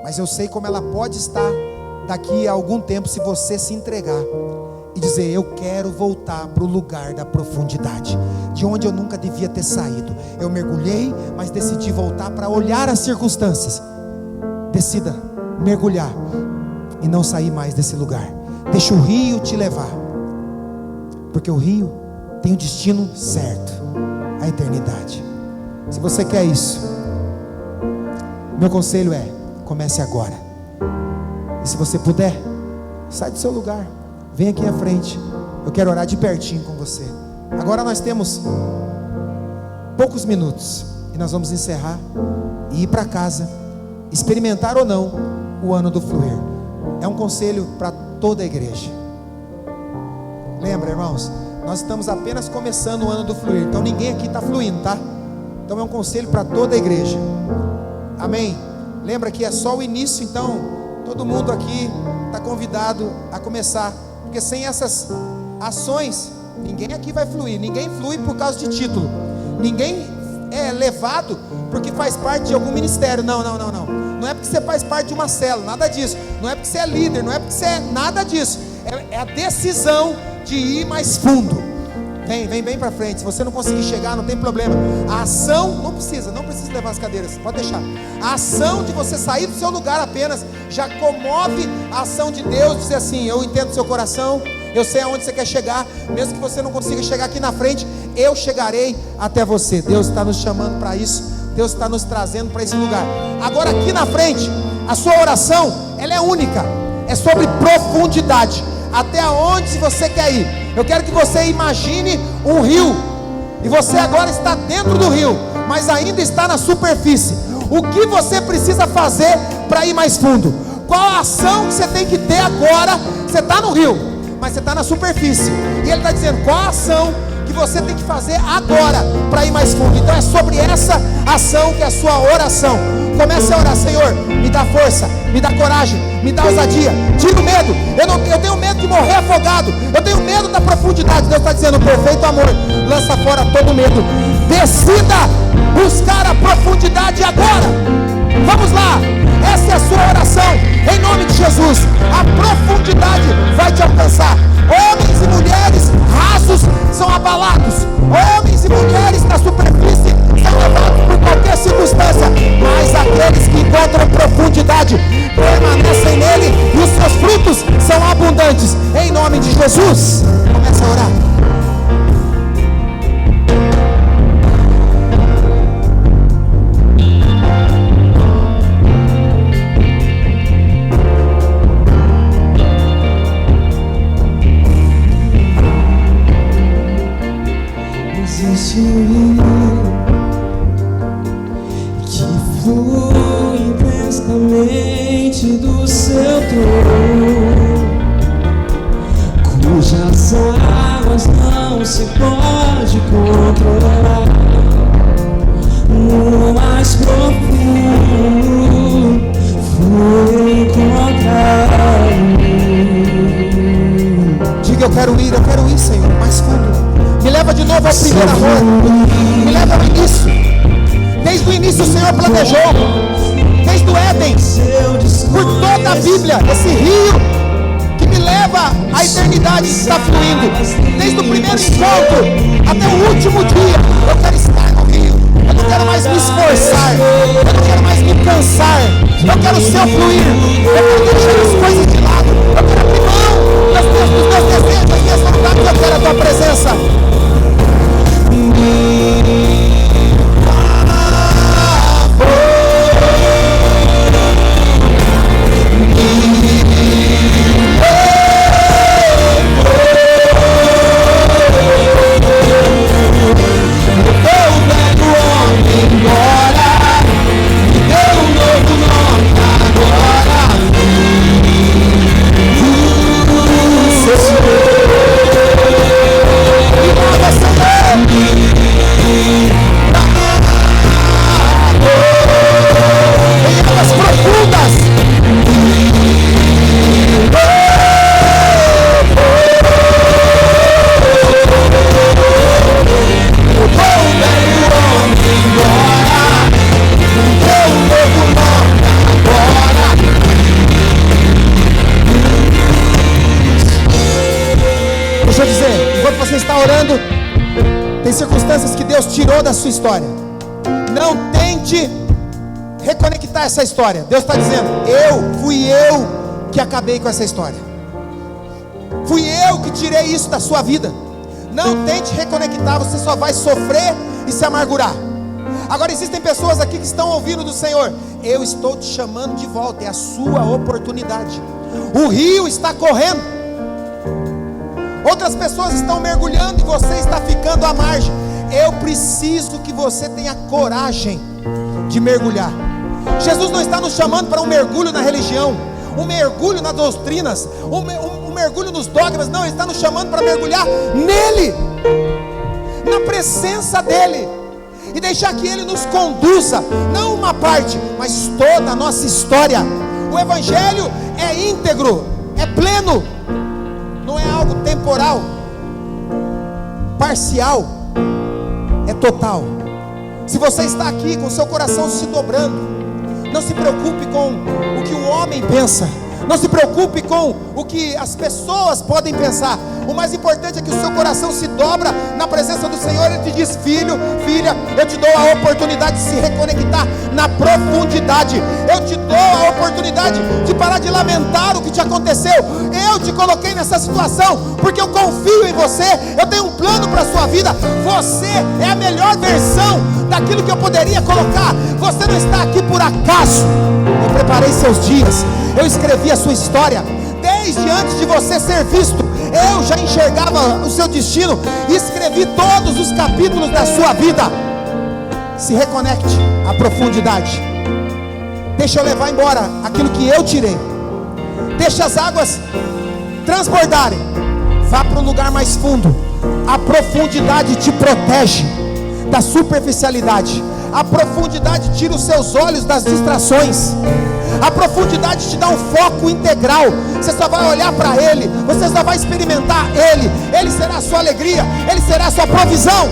mas eu sei como ela pode estar daqui a algum tempo, se você se entregar e dizer: eu quero voltar para o lugar da profundidade, de onde eu nunca devia ter saído. Eu mergulhei, mas decidi voltar para olhar as circunstâncias. Decida mergulhar e não sair mais desse lugar. Deixa o rio te levar, porque o rio tem o destino certo, a eternidade. Se você quer isso, meu conselho é: comece agora. E se você puder, sai do seu lugar, vem aqui à frente. Eu quero orar de pertinho com você. Agora nós temos poucos minutos e nós vamos encerrar e ir para casa, experimentar ou não o ano do fluir. É um conselho para toda a igreja. Lembra, irmãos, nós estamos apenas começando o ano do fluir, então ninguém aqui está fluindo, tá? Então é um conselho para toda a igreja. Amém? Lembra que é só o início, então todo mundo aqui está convidado a começar, porque sem essas ações, ninguém aqui vai fluir. Ninguém flui por causa de título, ninguém é levado porque faz parte de algum ministério. Não é porque você faz parte de uma célula, nada disso. Não é porque você é líder, não é porque você é nada disso. É a decisão de ir mais fundo. Vem bem para frente. Se você não conseguir chegar, não tem problema. A ação, não precisa levar as cadeiras, pode deixar. A ação de você sair do seu lugar apenas já comove a ação de Deus. Dizer assim: eu entendo o seu coração, eu sei aonde você quer chegar. Mesmo que você não consiga chegar aqui na frente, eu chegarei até você. Deus está nos chamando para isso. Deus está nos trazendo para esse lugar. Agora aqui na frente, a sua oração, ela é única. É sobre profundidade. Até onde você quer ir? Eu quero que você imagine um rio, e você agora está dentro do rio, mas ainda está na superfície. O que você precisa fazer para ir mais fundo? Qual a ação que você tem que ter agora? Você está no rio, mas você está na superfície, e ele está dizendo qual a ação que você tem que fazer agora para ir mais fundo. Então é sobre essa ação que é a sua oração. Comece a orar: Senhor, me dá força, me dá coragem, me dá ousadia, tira o medo. Eu tenho medo de morrer afogado, eu tenho medo da profundidade. Deus está dizendo: perfeito amor, lança fora todo medo. Decida buscar a profundidade agora. Vamos lá, essa é a sua oração, em nome de Jesus. A profundidade vai te alcançar. Homens e mulheres rasos são abalados, homens e mulheres na superfície são levados por qualquer circunstância, mas aqueles que encontram profundidade permanecem nele, e os seus frutos são abundantes, em nome de Jesus. Começa a orar. Existe um rio que flui intensamente do seu trono, cujas águas não se pode controlar. No mais profundo fui encontrado. Diga: eu quero ir, Senhor, mais fundo. Me leva de novo ao primeiro amor. Me leva ao início. Desde o início o Senhor planejou. Desde o Éden, por toda a Bíblia, esse rio que me leva à eternidade está fluindo. Desde o primeiro encontro até o último dia, eu quero estar no rio. Eu não quero mais me esforçar, eu não quero mais me cansar. Eu quero o seu fluir. Eu quero deixar as coisas de lado. Eu quero abrir mão dos meus desejos, das minhas vontades. Eu quero a tua presença. Circunstâncias que Deus tirou da sua história. Não tente reconectar essa história. Deus está dizendo: fui eu que acabei com essa história. Fui eu que tirei isso da sua vida. Não tente reconectar, você só vai sofrer e se amargurar. Agora existem pessoas aqui que estão ouvindo do Senhor: eu estou te chamando de volta, é a sua oportunidade. O rio está correndo. Outras pessoas estão mergulhando e você está ficando à margem. Eu preciso que você tenha coragem de mergulhar. Jesus não está nos chamando para um mergulho na religião, um mergulho nas doutrinas, um mergulho nos dogmas. Não, Ele está nos chamando para mergulhar nele, na presença dEle, e deixar que Ele nos conduza, não uma parte, mas toda a nossa história. O Evangelho é íntegro, é pleno, não é algo temporal, parcial, é total. Se você está aqui com seu coração se dobrando, não se preocupe com o que o homem pensa, Não se preocupe com o que as pessoas podem pensar. O mais importante é que o seu coração se dobra na presença do Senhor. Ele te diz: filho, filha, eu te dou a oportunidade de se reconectar na profundidade. Eu te dou a oportunidade de parar de lamentar o que te aconteceu. Eu te coloquei nessa situação porque eu confio em você. Eu tenho um plano para a sua vida. Você é a melhor versão daquilo que eu poderia colocar. Você não está aqui por acaso. Eu preparei seus dias. Eu escrevi a sua história. Desde antes de você ser visto, eu já enxergava o seu destino e escrevi todos os capítulos da sua vida. Se reconecte à profundidade. Deixa eu levar embora aquilo que eu tirei. Deixa as águas transbordarem. Vá para um lugar mais fundo. A profundidade te protege da superficialidade. A profundidade tira os seus olhos das distrações. A profundidade te dá um foco integral. Você só vai olhar para Ele. Você só vai experimentar Ele. Ele será a sua alegria. Ele será a sua provisão.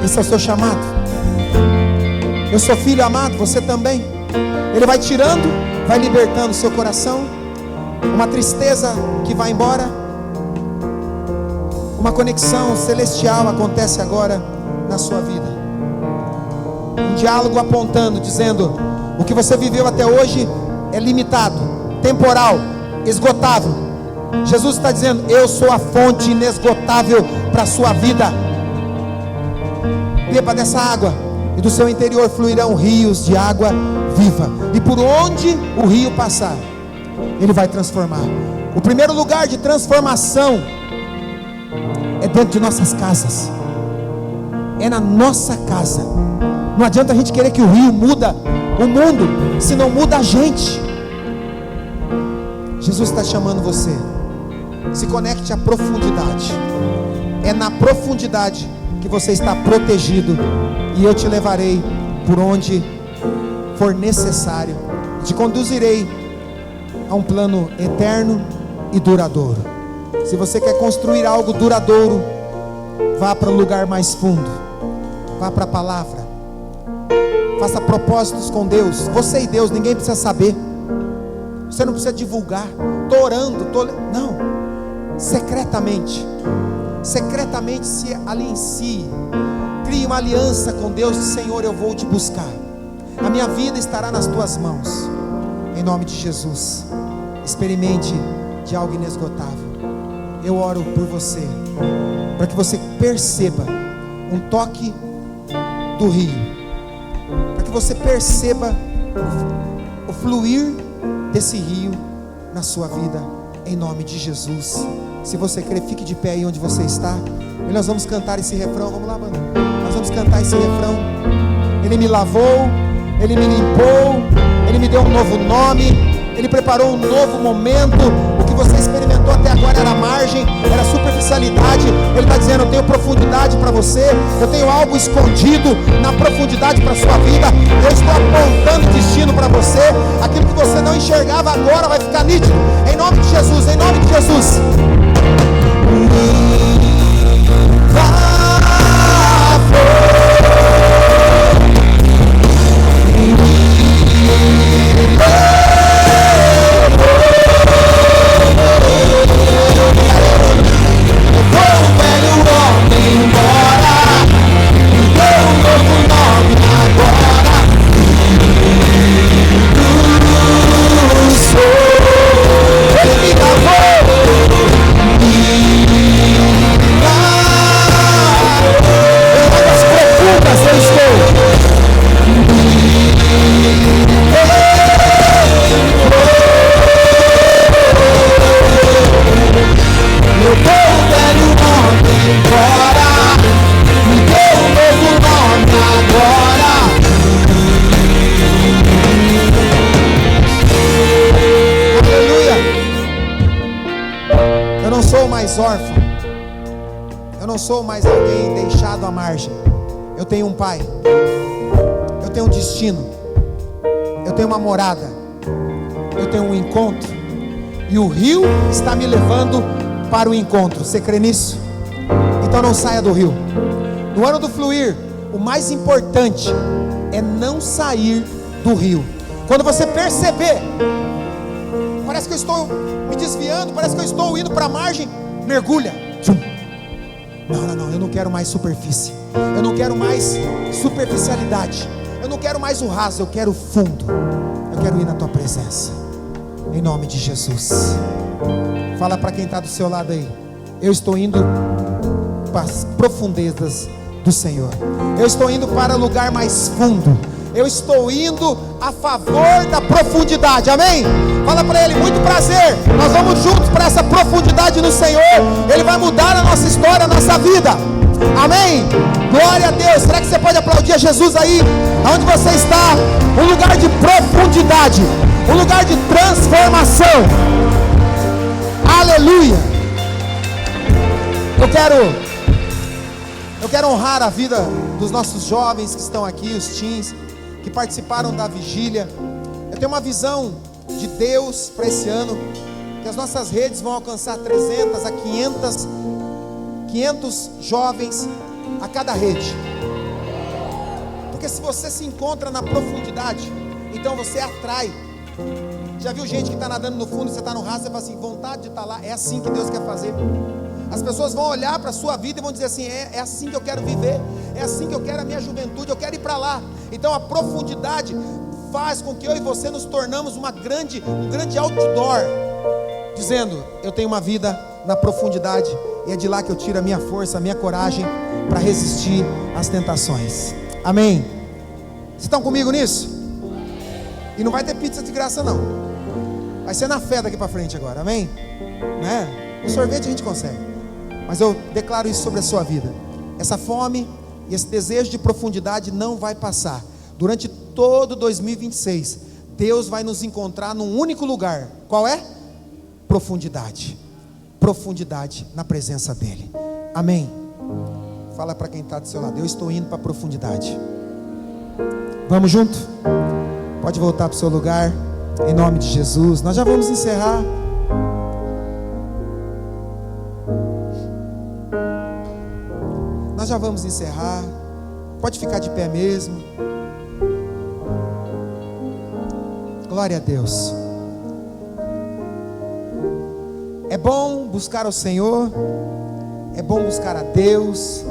Esse é o seu chamado. Eu sou filho amado, você também. Ele vai tirando, vai libertando o seu coração. Uma tristeza que vai embora. Uma conexão celestial acontece agora na sua vida. Um diálogo apontando, dizendo: o que você viveu até hoje é limitado, temporal, esgotável. Jesus está dizendo: eu sou a fonte inesgotável para a sua vida. Beba dessa água, e do seu interior fluirão rios de água viva. E por onde o rio passar, ele vai transformar. O primeiro lugar de transformação é dentro de nossas casas. É na nossa casa. Não adianta a gente querer que o rio muda o mundo, se não muda a gente. Jesus está chamando você. Se conecte à profundidade. É na profundidade que você está protegido. E eu te levarei por onde for necessário. Te conduzirei a um plano eterno e duradouro. Se você quer construir algo duradouro, vá para um lugar mais fundo. Vá para a palavra. Faça propósitos com Deus. Você e Deus, ninguém precisa saber. Você não precisa divulgar. Estou orando, não. Secretamente. Secretamente se aliancie. Crie uma aliança com Deus. Senhor, eu vou te buscar. A minha vida estará nas tuas mãos. Em nome de Jesus. Experimente de algo inesgotável. Eu oro por você, para que você perceba um toque do rio. Que você perceba o fluir desse rio na sua vida, em nome de Jesus. Se você crer, fique de pé aí onde você está. E nós vamos cantar esse refrão. Vamos lá, mano. Nós vamos cantar esse refrão. Ele me lavou, Ele me limpou, Ele me deu um novo nome, Ele preparou um novo momento. O que você experimentou até agora era margem, era superficialidade. Ele está dizendo: eu tenho profundidade para você. Eu tenho algo escondido na profundidade para a sua vida. Eu estou apontando destino para você. Aquilo que você não enxergava agora vai ficar nítido. Em nome de Jesus, em nome de Jesus. Órfão, eu não sou mais alguém deixado à margem. Eu tenho um pai, eu tenho um destino, eu tenho uma morada, eu tenho um encontro, e o rio está me levando para o encontro. Você crê nisso? Então não saia do rio. No ano do fluir, o mais importante é não sair do rio. Quando você perceber Parece que eu estou me desviando, parece que eu estou indo para a margem. Mergulha. Tchum. Não, eu não quero mais superfície. Eu não quero mais superficialidade. Eu não quero mais o raso, eu quero o fundo. Eu quero ir na tua presença. Em nome de Jesus. Fala para quem está do seu lado aí. Eu estou indo para as profundezas do Senhor. Eu estou indo para lugar mais fundo. Eu estou indo a favor da profundidade. Amém? Fala para ele, muito prazer. Nós vamos juntos para essa profundidade no Senhor. Ele vai mudar a nossa história, a nossa vida. Amém? Glória a Deus. Será que você pode aplaudir a Jesus aí, onde você está? Um lugar de profundidade, um lugar de transformação. Aleluia. Eu quero honrar a vida dos nossos jovens que estão aqui, os teens que participaram da vigília. Eu tenho uma visão de Deus para esse ano, que as nossas redes vão alcançar 300 a 500 jovens a cada rede. Porque se você se encontra na profundidade, então você atrai. Já viu gente que está nadando no fundo, você está no raso, você fala assim, vontade de estar lá. É assim que Deus quer fazer. As pessoas vão olhar para a sua vida e vão dizer assim, é assim que eu quero viver, é assim que eu quero a minha juventude, eu quero ir para lá. Então a profundidade faz com que eu e você nos tornamos um grande outdoor, dizendo, eu tenho uma vida na profundidade, e é de lá que eu tiro a minha força, a minha coragem para resistir às tentações. Amém? Vocês estão comigo nisso? E não vai ter pizza de graça não, vai ser na fé daqui para frente agora, amém? Né? O sorvete a gente consegue, mas eu declaro isso sobre a sua vida. Essa fome e esse desejo de profundidade não vai passar. Durante todo 2026 Deus vai nos encontrar num único lugar. Qual é? Profundidade. Profundidade na presença dEle. Amém? Fala para quem está do seu lado, eu estou indo para a profundidade. Vamos junto? Pode voltar para o seu lugar, em nome de Jesus. Nós já vamos encerrar. Nós já vamos encerrar. Pode ficar de pé mesmo. Glória a Deus. É bom buscar ao Senhor, é bom buscar a Deus,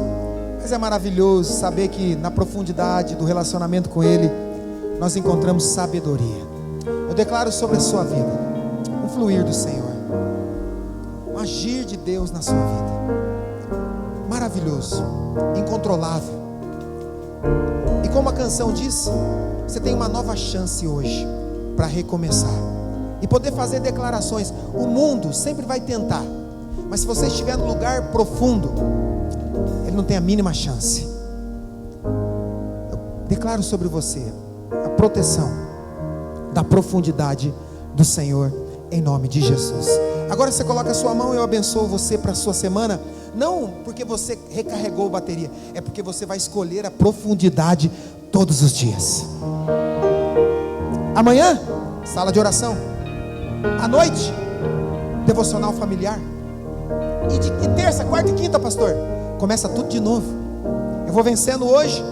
mas é maravilhoso saber que na profundidade do relacionamento com Ele, nós encontramos sabedoria. Eu declaro sobre a sua vida um fluir do Senhor, um agir de Deus na sua vida, maravilhoso, incontrolável. E como a canção diz, você tem uma nova chance hoje para recomeçar e poder fazer declarações. O mundo sempre vai tentar, mas se você estiver no lugar profundo, ele não tem a mínima chance. Eu declaro sobre você a proteção da profundidade do Senhor, em nome de Jesus. Agora você coloca a sua mão e eu abençoo você para a sua semana. Não porque você recarregou a bateria, é porque você vai escolher a profundidade todos os dias. Amanhã, sala de oração. À noite, devocional familiar. E de terça, quarta e quinta, pastor, começa tudo de novo. Eu vou vencendo hoje,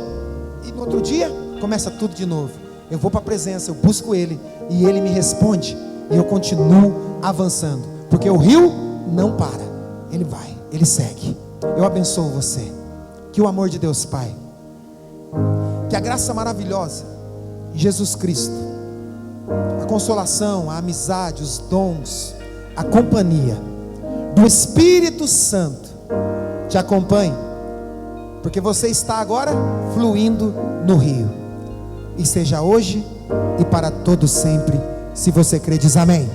e no outro dia começa tudo de novo. Eu vou para a presença, eu busco Ele, e Ele me responde, e eu continuo avançando, porque o rio não para, Ele vai, Ele segue. Eu abençoo você. Que o amor de Deus Pai, que a graça maravilhosa de Jesus Cristo, a consolação, a amizade, os dons, a companhia do Espírito Santo te acompanhe, porque você está agora fluindo no rio, e seja hoje e para todo sempre. Se você crê, diz amém.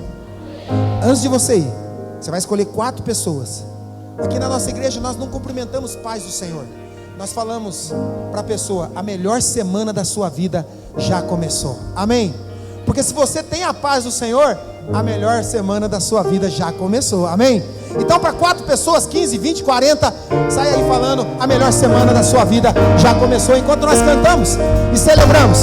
Antes de você ir, você vai escolher 4 pessoas. Aqui na nossa igreja nós não cumprimentamos paz do Senhor, nós falamos para a pessoa, a melhor semana da sua vida já começou. Amém? Porque se você tem a paz do Senhor, a melhor semana da sua vida já começou. Amém? Então para 4 pessoas, 15, 20, 40, sai aí falando, a melhor semana da sua vida já começou, enquanto nós cantamos e celebramos.